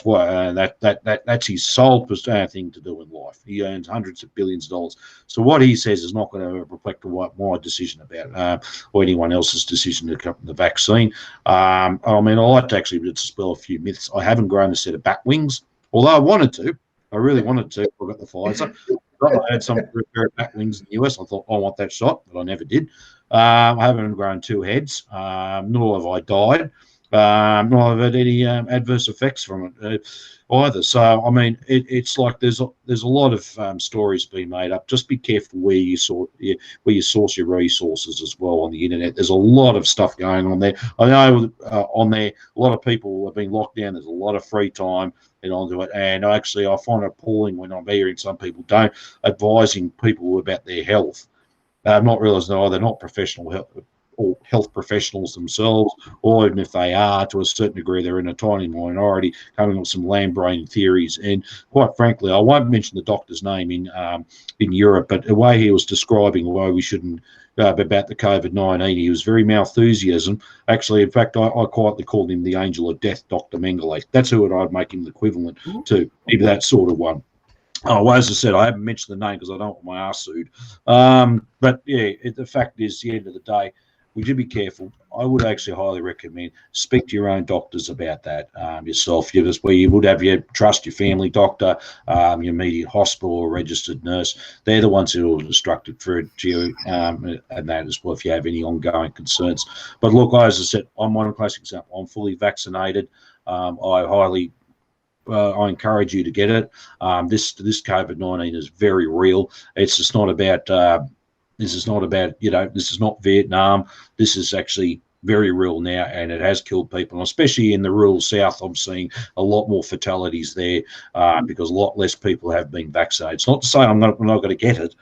what that's his sole thing to do in life. He earns hundreds of billions of dollars. So what he says is not going to reflect my decision about or anyone else's decision to come the vaccine. I mean, I like to actually dispel a few myths. I haven't grown a set of bat wings, although I wanted to. I really wanted to. I got the Pfizer. I had some pair of bat wings in the US. I thought, I want that shot, but I never did. I haven't grown two heads, nor have I died, nor have I had any adverse effects from it either. So, I mean, it's like there's a lot of stories being made up. Just be careful where you source your resources as well on the internet. There's a lot of stuff going on there. I know on there, a lot of people have been locked down. There's a lot of free time and onto it. And actually, I find it appalling when I'm hearing some people don't advising people about their health. Not realising they're either not professional health professionals themselves, or even if they are, to a certain degree, they're in a tiny minority coming up with some land-brain theories. And quite frankly, I won't mention the doctor's name in Europe, but the way he was describing why we shouldn't about the COVID-19, he was very Malthusiasm. Actually, in fact, I quietly called him the angel of death, Dr. Mengele. That's who I'd make him the equivalent to, maybe that sort of one. Oh, well, as I said, I haven't mentioned the name because I don't want my arse sued. But yeah, the fact is, at the end of the day, we should be careful. I would actually highly recommend speak to your own doctors about that yourself. Where you would have trust your family doctor, your immediate hospital or registered nurse. They're the ones who will instruct it for you and that as well if you have any ongoing concerns. But look, as I said, I'm one classic example. I'm fully vaccinated. I encourage you to get it. This COVID-19 is very real. It's just not about. This is not about. This is not Vietnam. This is actually very real now, and it has killed people. And especially in the rural south, I'm seeing a lot more fatalities there because a lot less people have been vaccinated. It's not to say I'm not going to get it,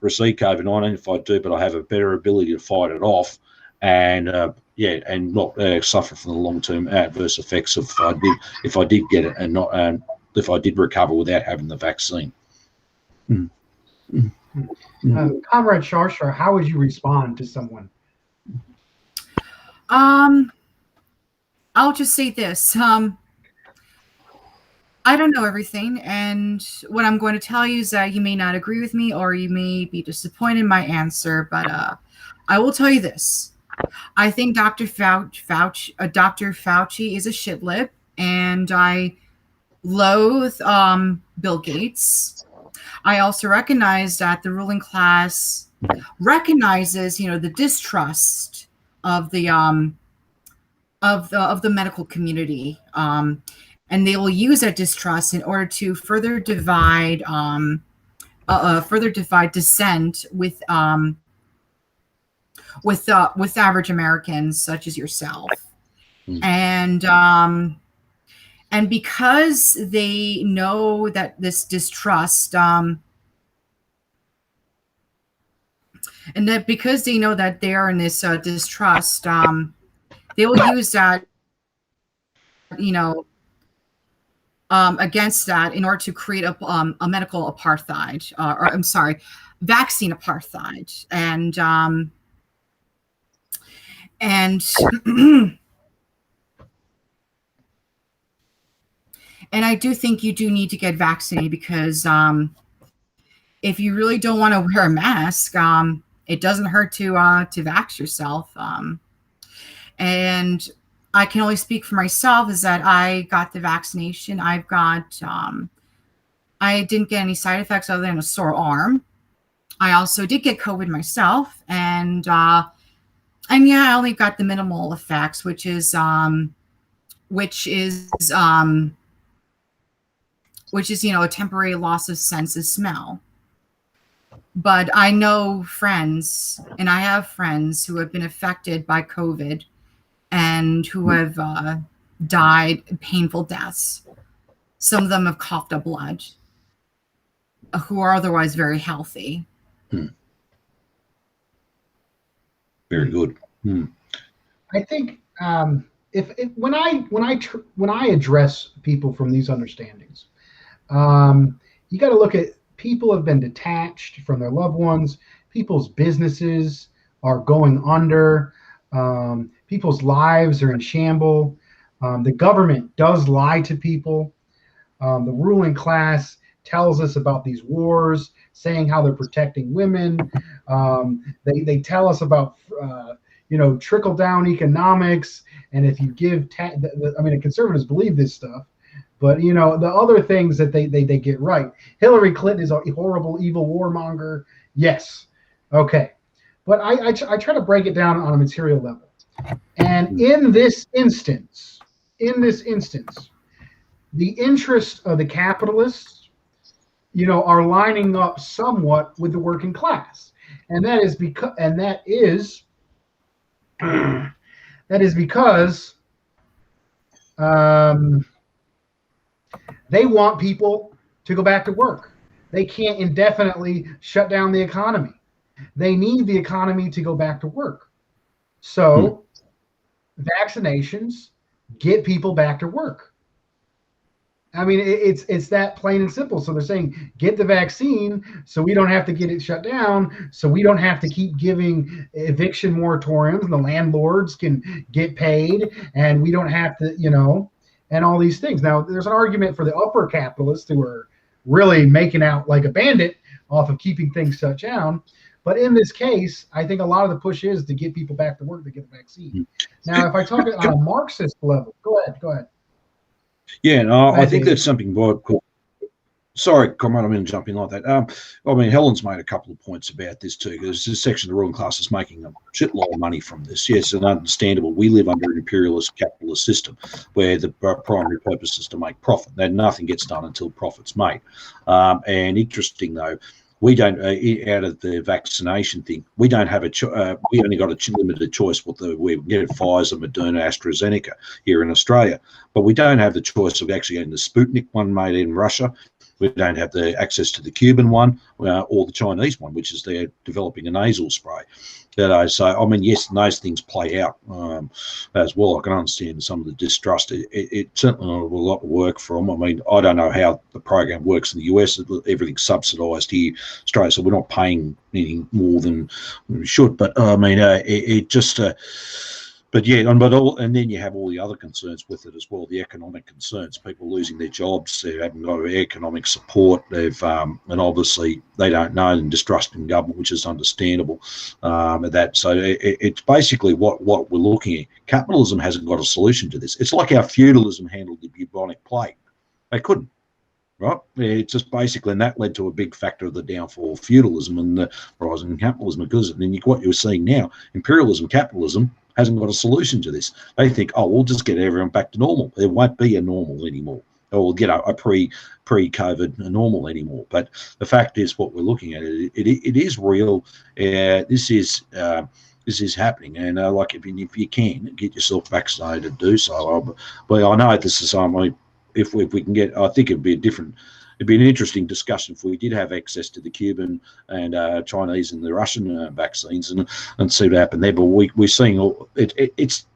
receive COVID-19 if I do, but I have a better ability to fight it off. And and not suffer from the long-term adverse effects if I did get it, and not if I did recover without having the vaccine. Comrade CharChar, how would you respond to someone? I'll just say this. I don't know everything, and what I'm going to tell you is that you may not agree with me, or you may be disappointed in my answer. But I will tell you this: I think Dr. Fauci is a shitlip, and I loathe Bill Gates. I also recognize that the ruling class recognizes, the distrust of the medical community, and they will use that distrust in order to further divide dissent with average Americans such as yourself, Mm. and because they know that this distrust, and that because they know that they are in this distrust, they will use that, you know, against that in order to create a medical apartheid, or I'm sorry, vaccine apartheid, and and I do think you do need to get vaccinated because if you really don't want to wear a mask, it doesn't hurt to vax yourself. And I can only speak for myself is that I got the vaccination. I didn't get any side effects other than a sore arm. I also did get COVID myself, and yeah, I only got the minimal effects, which is a temporary loss of sense of smell. But I know friends, and I have friends who have been affected by COVID and who have died painful deaths. Some of them have coughed up blood, who are otherwise very healthy. Very good. I think when I address people from these understandings, you got to look at people have been detached from their loved ones. People's businesses are going under. People's lives are in shambles. The government does lie to people. The ruling class tells us about these wars, saying how they're protecting women. They tell us about trickle down economics, and if you give the conservatives believe this stuff, but the other things that they get right. Hillary Clinton is a horrible, evil warmonger. Yes, okay, but I try to break it down on a material level, and in this instance, the interests of the capitalists, are lining up somewhat with the working class, and that is because they want people to go back to work. They can't indefinitely shut down the economy. They need the economy to go back to work. So vaccinations get people back to work. It's that plain and simple. So they're saying, get the vaccine so we don't have to get it shut down, so we don't have to keep giving eviction moratoriums, and the landlords can get paid, and we don't have to, and all these things. Now, there's an argument for the upper capitalists who are really making out like a bandit off of keeping things shut down. But in this case, I think a lot of the push is to get people back to work to get the vaccine. Now, if I talk on a Marxist level, go ahead. Yeah, no, I think that's something cool. Sorry, comrade, I'm going to jump in like that. Helen's made a couple of points about this too, because this section of the ruling class is making a shitload of money from this. Yes, and understandable. We live under an imperialist capitalist system where the primary purpose is to make profit. Then nothing gets done until profit's made. And interesting though, we don't out of the vaccination thing. We don't have we only got a limited choice. We get Pfizer, Moderna, AstraZeneca here in Australia, but we don't have the choice of actually getting the Sputnik one made in Russia. We don't have the access to the Cuban one or the Chinese one, which is they're developing a nasal spray. So, yes, those things play out as well. I can understand some of the distrust. It's certainly not a lot of work for them. I don't know how the program works in the US. Everything's subsidised here, Australia, so we're not paying any more than we should. But, it just... but yeah, and then you have all the other concerns with it as well. The economic concerns, people losing their jobs, they haven't got economic support. And obviously they don't know and distrusting government, which is understandable. It's basically what we're looking at. Capitalism hasn't got a solution to this. It's like how feudalism handled the bubonic plague. They couldn't. Right, it's just basically, and that led to a big factor of the downfall of feudalism and the rise in capitalism. Because then what you're seeing now, imperialism, capitalism hasn't got a solution to this. They think, oh, we'll just get everyone back to normal. There won't be a normal anymore, or we'll get a pre-COVID normal anymore. But the fact is, what we're looking at, it is real. This is happening, and like if you can get yourself vaccinated, do so. But I know this is if we can get, I think it'd be an interesting discussion if we did have access to the Cuban and Chinese and the Russian vaccines and see what happened there. But we're seeing it's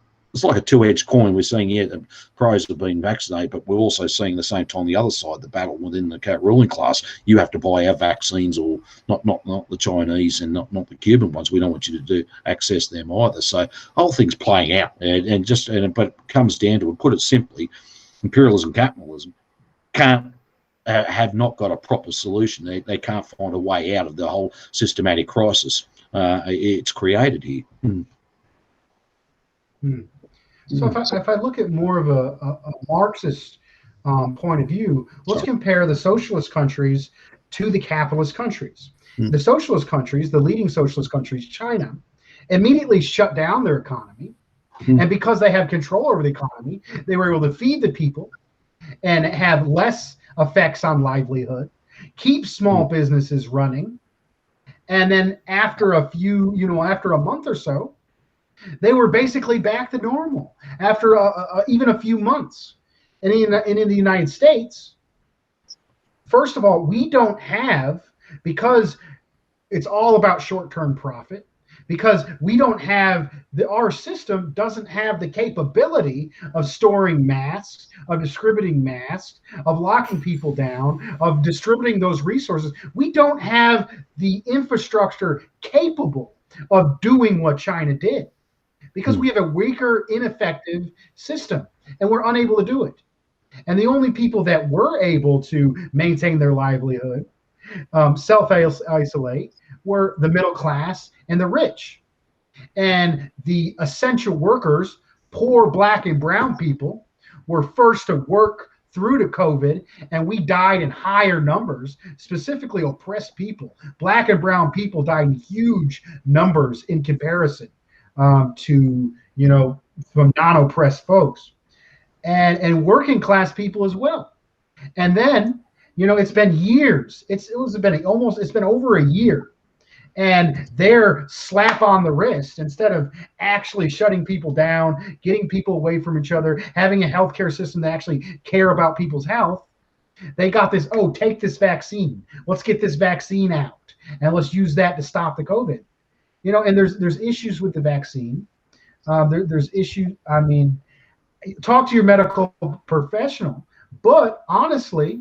like a two-edged coin. We're seeing, the pros have been vaccinated, but we're also seeing the same time the other side, the battle within the ruling class. You have to buy our vaccines, or not the Chinese and not the Cuban ones. We don't want you to access them either. So the whole thing's playing out, but it comes down to it. Put it simply, imperialism, capitalism can't have not got a proper solution. They can't find a way out of the whole systematic crisis it's created here. So if I look at more of a Marxist point of view, let's compare the socialist countries to the capitalist countries. The socialist countries, the leading socialist countries, China, immediately shut down their economy. And because they have control over the economy, they were able to feed the people and have less effects on livelihood, keep small businesses running. And then after after a month or so, they were basically back to normal after even a few months. And in the United States, first of all, we don't have, because it's all about short-term profit, because we don't have our system doesn't have the capability of storing masks, of distributing masks, of locking people down, of distributing those resources. We don't have the infrastructure capable of doing what China did, because we have a weaker, ineffective system, and we're unable to do it. And the only people that were able to maintain their livelihood, self-isolate, were the middle class and the rich. And the essential workers, poor Black and brown people, were first to work through to COVID, and we died in higher numbers, specifically oppressed people. Black and brown people died in huge numbers in comparison to, from non-oppressed folks, and working class people as well. And then, it's been years. It's been over a year. And their slap on the wrist, instead of actually shutting people down, getting people away from each other, having a healthcare system that actually care about people's health, they got this, take this vaccine. Let's get this vaccine out, and let's use that to stop the COVID. And there's issues with the vaccine. There's issues. I mean, talk to your medical professional. But honestly,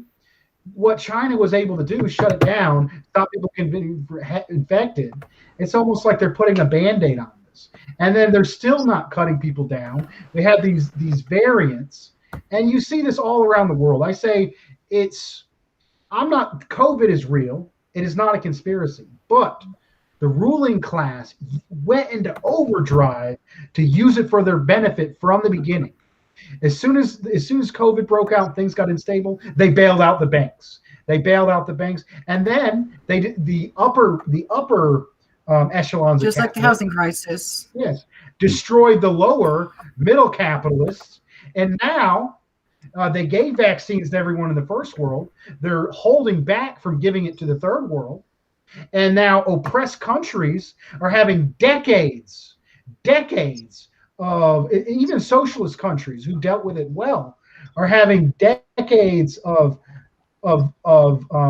what China was able to do is shut it down, stop people getting infected. It's almost like they're putting a Band-Aid on this. And then they're still not cutting people down. They have these variants. And you see this all around the world. I say COVID is real. It is not a conspiracy. But the ruling class went into overdrive to use it for their benefit from the beginning. As soon as COVID broke out, things got unstable, they bailed out the banks. And then they did the upper echelons, just like the housing crisis. Yes, destroyed the lower middle capitalists, and now they gave vaccines to everyone in the first world. They're holding back from giving it to the third world, and now oppressed countries are having decades of, even socialist countries who dealt with it well, are having decades of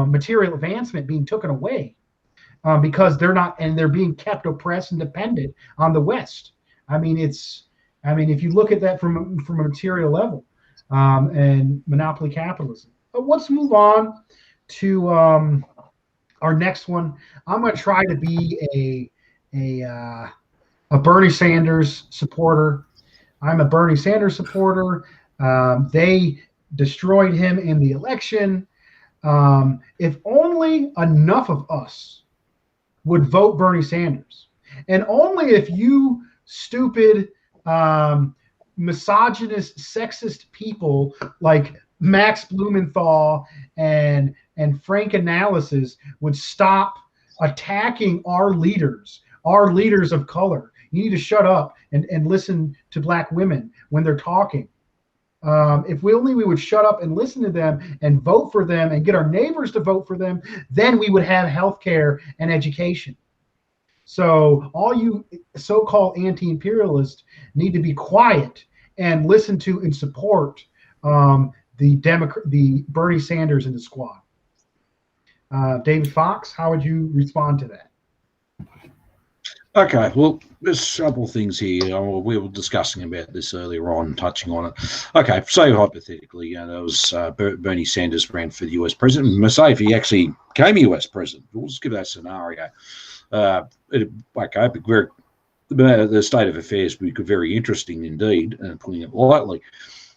material advancement being taken away because they're being kept oppressed and dependent on the West. I mean, if you look at that from a material level, and monopoly capitalism. But let's move on to our next one. I'm going to try to be a Bernie Sanders supporter. I'm a Bernie Sanders supporter. They destroyed him in the election. If only enough of us would vote Bernie Sanders, and only if you stupid, misogynist, sexist people like Max Blumenthal and Frank Analysis would stop attacking our leaders of color. You need to shut up and listen to black women when they're talking. If we would shut up and listen to them and vote for them and get our neighbors to vote for them, then we would have health care and education. So all you so-called anti-imperialists need to be quiet and listen to and support the Bernie Sanders and the squad. David Fox, how would you respond to that? Okay, well, there's a couple of things here. We were discussing about this earlier on, touching on it. Okay, say hypothetically, there was Bernie Sanders ran for the US president. Say if he actually became US president, we'll just give that scenario. The state of affairs would be very interesting indeed, putting it lightly.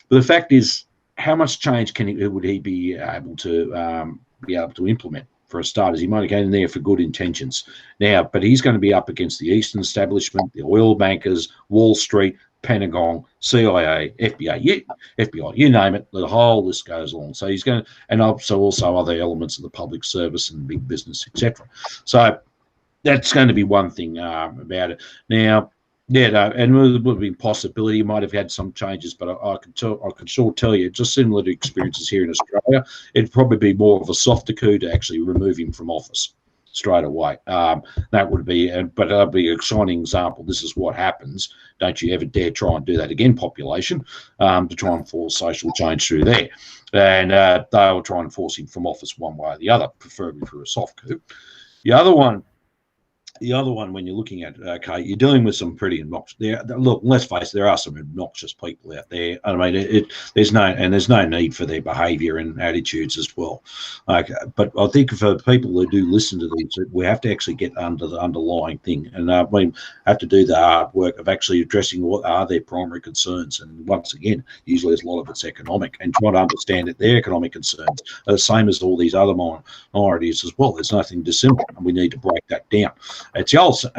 But the fact is, how much change would he be able to implement? For a start, he might have gone in there for good intentions. Now, but he's going to be up against the Eastern establishment, the oil bankers, Wall Street, Pentagon, CIA, FBI, you name it. The whole list goes along. So he's going to, and also other elements of the public service and big business, etc. So that's going to be one thing about it. Now, yeah, and there would be a possibility he might have had some changes, but I can sure tell you, just similar to experiences here in Australia, it'd probably be more of a softer coup to actually remove him from office straight away. That would be, but that'd be a shining example. This is what happens. Don't you ever dare try and do that again, population, to try and force social change through there. And they'll try and force him from office one way or the other, preferably through a soft coup. The other one, when you're looking at, okay, you're dealing with some pretty obnoxious. Look, let's face it, there are some obnoxious people out there. I mean, there's no need for their behaviour and attitudes as well. Okay, but I think for people who do listen to these, we have to actually get under the underlying thing, and we have to do the hard work of actually addressing what are their primary concerns. And once again, usually a lot of it's economic, and try to understand that their economic concerns are the same as all these other minorities as well. There's nothing dissimilar, and we need to break that down. It's also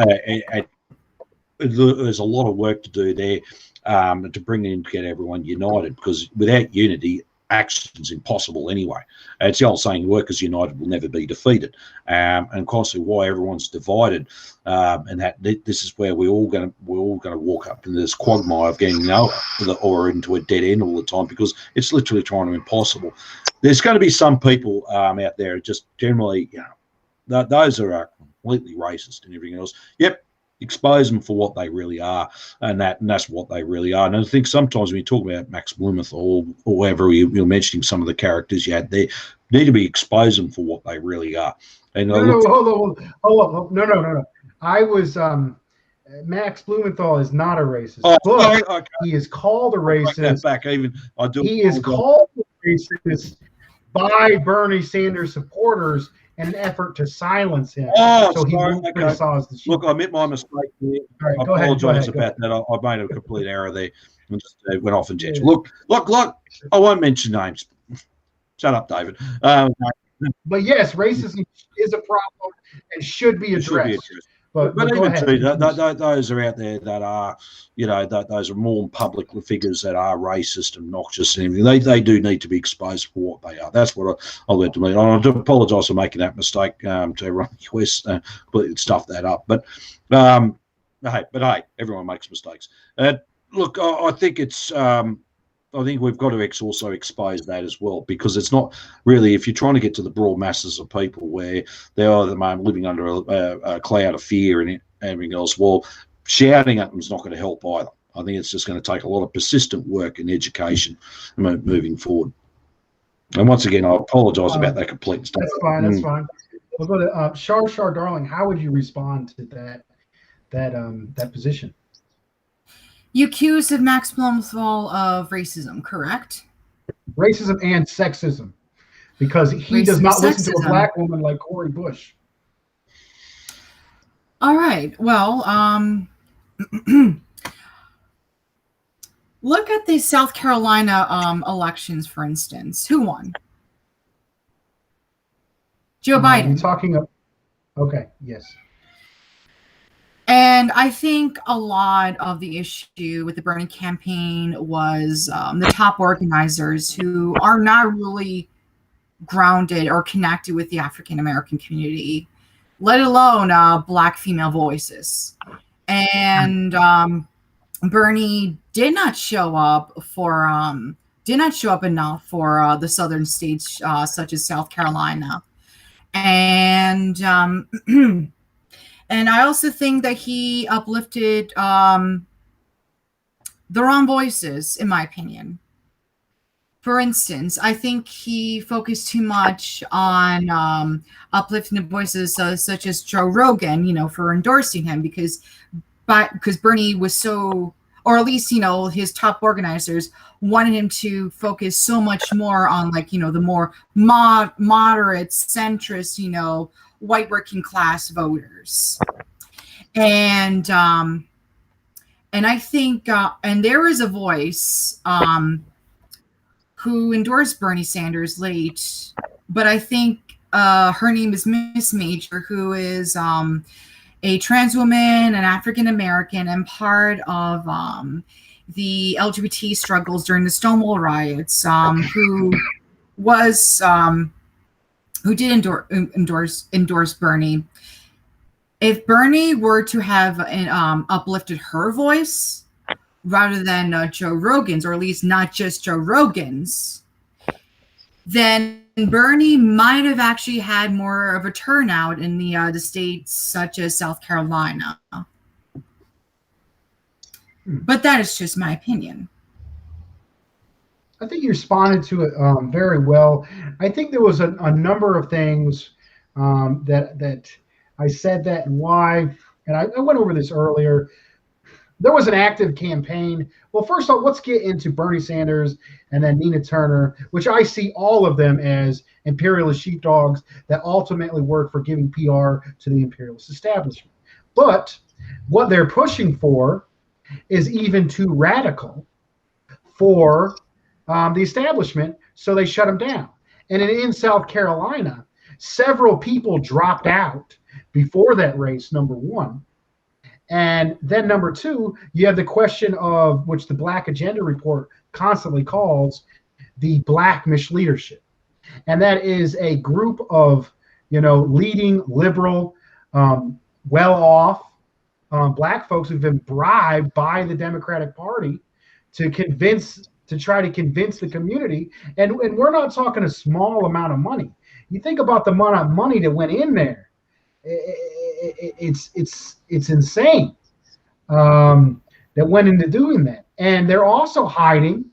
there's a lot of work to do there to bring in to get everyone united, because without unity, action's impossible anyway. It's the old saying, workers united will never be defeated. And constantly why everyone's divided, and that this is where we're all going to walk up into this quagmire of getting nowhere or into a dead end all the time, because it's literally trying to impossible. There's going to be some people out there just generally, those are completely racist and everything else. Yep, expose them for what they really are, and that's what they really are. And I think sometimes when you talk about Max Blumenthal or whoever you're mentioning, some of the characters you had there, need to be exposed them for what they really are. And hold on. No. I was Max Blumenthal is not a racist. Okay. He is called a racist. He is called a racist by Bernie Sanders supporters in an effort to silence him. So he won't criticize the shit. Look, I admit my mistake here. Right, I apologise about that. I made a complete error there and just went off and tangent. Look, I won't mention names. Shut up, David. But yes, racism is a problem and should be addressed. But even too, those are out there that are, those are more public figures that are racist and noxious and everything. They do need to be exposed for what they are. That's what I learned to me. I do apologise for making that mistake to everyone in the US, completely stuff that up. But hey, everyone makes mistakes. Look, I think it's. I think we've got to also expose that as well, because it's not really, if you're trying to get to the broad masses of people where they are at the moment living under a cloud of fear and everything else, well, shouting at them is not going to help either. I think it's just going to take a lot of persistent work and education moving forward. And once again, I apologise about that complete stuff. That's fine. We'll go to CharChar, darling. How would you respond to that position? You accused of Max Blumenthal of racism, correct? Racism and sexism, because he does not listen to a black woman like Cori Bush. All right. Well, Look at the South Carolina elections, for instance. Who won? Joe We Biden. talking? Okay, yes. And I think a lot of the issue with the Bernie campaign was the top organizers who are not really grounded or connected with the African American community, let alone Black female voices. And Bernie did not show up enough for the southern states such as South Carolina, and and I also think that he uplifted the wrong voices, in my opinion. For instance, I think he focused too much on uplifting the voices such as Joe Rogan, for endorsing him because Bernie was so, or at least, his top organizers wanted him to focus so much more on the more moderate, centrist, white working class voters. And I think, and there is a voice who endorsed Bernie Sanders late, but I think her name is Miss Major, who is a trans woman, an African American, and part of the LGBT struggles during the Stonewall riots, who did endorse Bernie. If Bernie were to have uplifted her voice rather than Joe Rogan's, or at least not just Joe Rogan's, then Bernie might have actually had more of a turnout in the states such as South Carolina. But that is just my opinion. I think you responded to it very well. I think there was a number of things that I said that and why, and I went over this earlier. There was an active campaign. Well, first off, let's get into Bernie Sanders and then Nina Turner, which I see all of them as imperialist sheepdogs that ultimately work for giving PR to the imperialist establishment. But what they're pushing for is even too radical for the establishment, so they shut them down. And in South Carolina, several people dropped out before that race, number one. And then number two, you have the question of which the Black Agenda Report constantly calls the Black misleadership. And that is a group of, leading liberal, well-off Black folks who've been bribed by the Democratic Party to try to convince the community. And we're not talking a small amount of money. You think about the amount of money that went in there. It's insane that went into doing that. And they're also hiding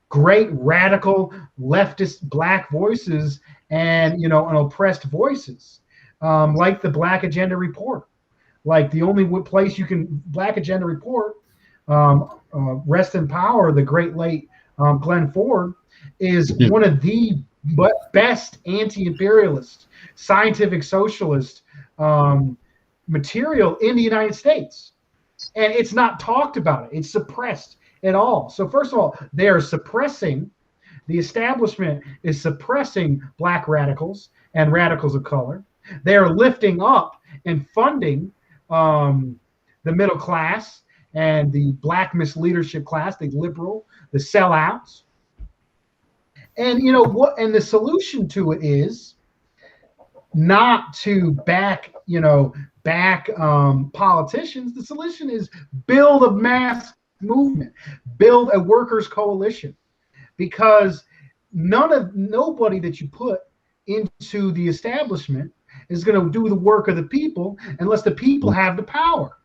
great radical leftist Black voices and and oppressed voices, like the Black Agenda Report. Like the only place you can Black Agenda Report, rest in power, the great late Glenn Ford, is one of the best anti-imperialist, scientific socialist material in the United States. And it's not talked about. It's suppressed at all. So first of all, they are suppressing, the establishment is suppressing Black radicals and radicals of color. They are lifting up and funding the middle class and the Black misleadership class, the liberal, the sellouts. And and the solution to it is not to back politicians. The solution is build a mass movement, build a workers' coalition, because nobody that you put into the establishment is going to do the work of the people unless the people have the power.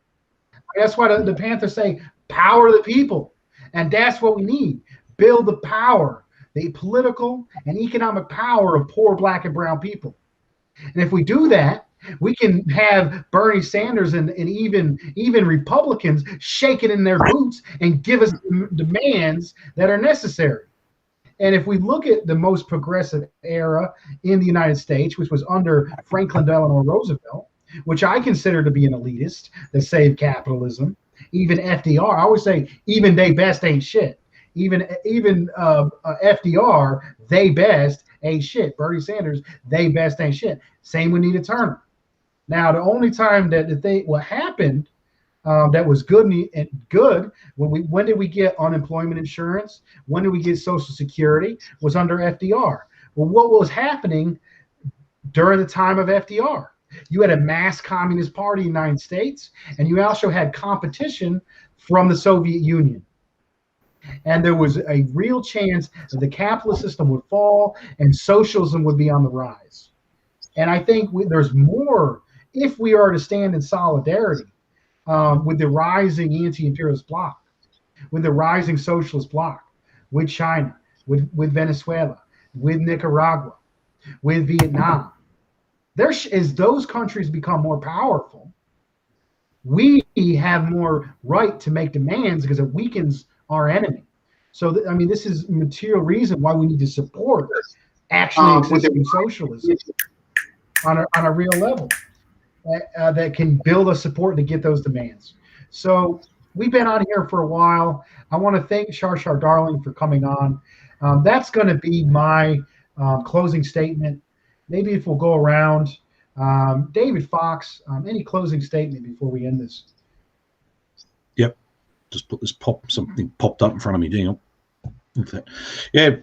That's why the Panthers say power the people, and that's what we need. Build the power, the political and economic power of poor Black and brown people. And if we do that, we can have Bernie Sanders and even Republicans shaking in their boots and give us demands that are necessary. And if we look at the most progressive era in the United States, which was under Franklin Delano Roosevelt, which I consider to be an elitist that saved capitalism, even FDR. I always say even they best ain't shit. Even FDR, they best ain't shit. Bernie Sanders, they best ain't shit. Same with Nita Turner. Now, the only time what happened that was good and good when did we get unemployment insurance? When did we get Social Security? Was under FDR. Well, what was happening during the time of FDR? You had a mass communist party in the United States, and you also had competition from the Soviet Union. And there was a real chance that the capitalist system would fall and socialism would be on the rise. And I think there's more if we are to stand in solidarity with the rising anti-imperialist bloc, with the rising socialist bloc, with China, with Venezuela, with Nicaragua, with Vietnam. As those countries become more powerful, we have more right to make demands because it weakens our enemy. So, this is material reason why we need to support actually existing socialism on a real level that can build us support to get those demands. So we've been on here for a while. I want to thank CharChar Darling for coming on. That's going to be my closing statement. Maybe if we'll go around. David Fox, any closing statement before we end this? Yep. Just put something popped up in front of me, Daniel. Yeah.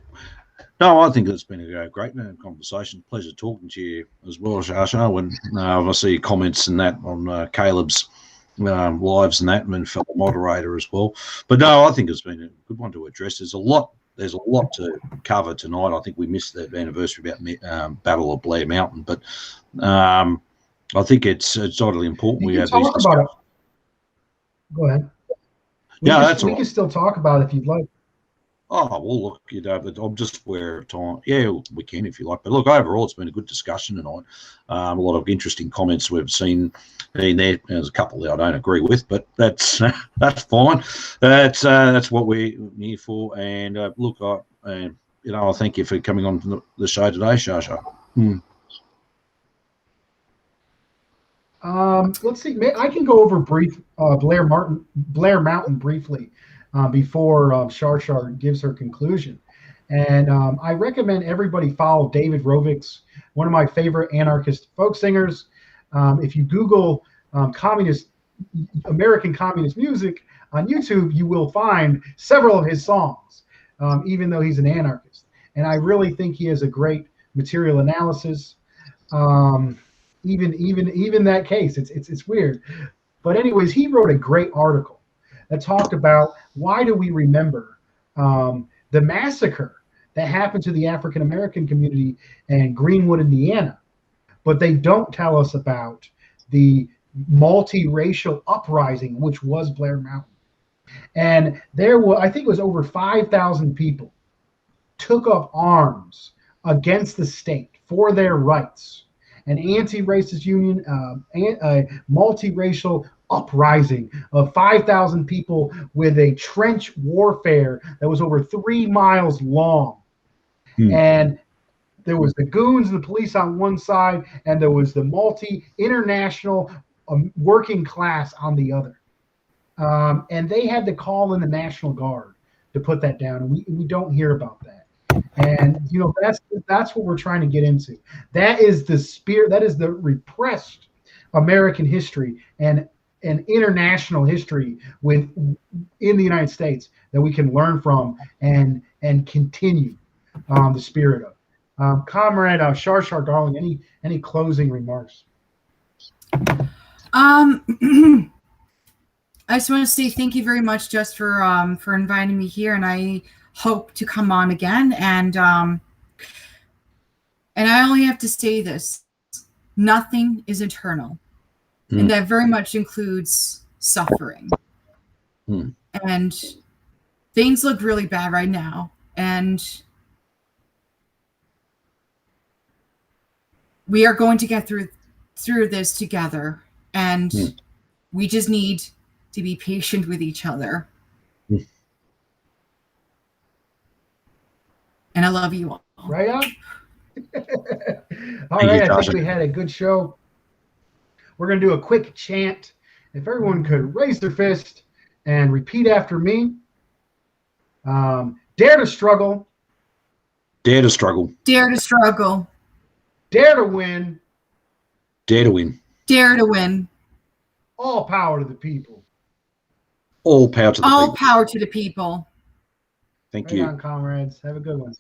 No, I think it's been a great conversation. Pleasure talking to you as well, CharChar. When I see comments and that on Caleb's lives and that, and fellow moderator as well. But no, I think it's been a good one to address. There's a lot to cover tonight. I think we missed that anniversary about Battle of Blair Mountain, but I think it's totally important we have these discussions. Go ahead. We can still talk about it if you'd like. Oh, well, look, but I'm just aware of time. Yeah, we can if you like. But look, overall, it's been a good discussion tonight. A lot of interesting comments we've seen in there. There's a couple that I don't agree with, but that's fine. That's what we're here for. And look, I thank you for coming on the show today, CharChar. Let's see. I can go over Blair Mountain briefly before CharChar gives her conclusion. And I recommend everybody follow David Rovics, one of my favorite anarchist folk singers. If you Google American communist music on YouTube, you will find several of his songs, even though he's an anarchist. And I really think he has a great material analysis. Even that case, it's weird. But anyways, he wrote a great article that talked about why do we remember the massacre that happened to the African American community in Greenwood, Indiana, but they don't tell us about the multiracial uprising, which was Blair Mountain. And I think it was over 5,000 people took up arms against the state for their rights. An anti-racist union, a multiracial uprising of 5,000 people with a trench warfare that was over 3 miles long. And there was the goons and the police on one side, and there was the multi-international working class on the other. And they had to call in the National Guard to put that down, and we don't hear about that. And that's what we're trying to get into. That is the spirit. That is the repressed American history and international history in the United States that we can learn from and continue the spirit of. Comrade CharChar Darling, any closing remarks? I just want to say thank you very much, just for inviting me here, and I hope to come on again. And I only have to say this: nothing is eternal, and that very much includes suffering. And things look really bad right now, and we are going to get through this together, and we just need to be patient with each other. And I love you all. Right on. All right, I think we had a good show. We're going to do a quick chant, If everyone could raise their fist and repeat after me. Dare to struggle. Dare to struggle. Dare to struggle. Dare to win. Dare to win. Dare to win. All power to the people. All power to the All people. power to the people. Thank Right you. on, comrades. Have a good one.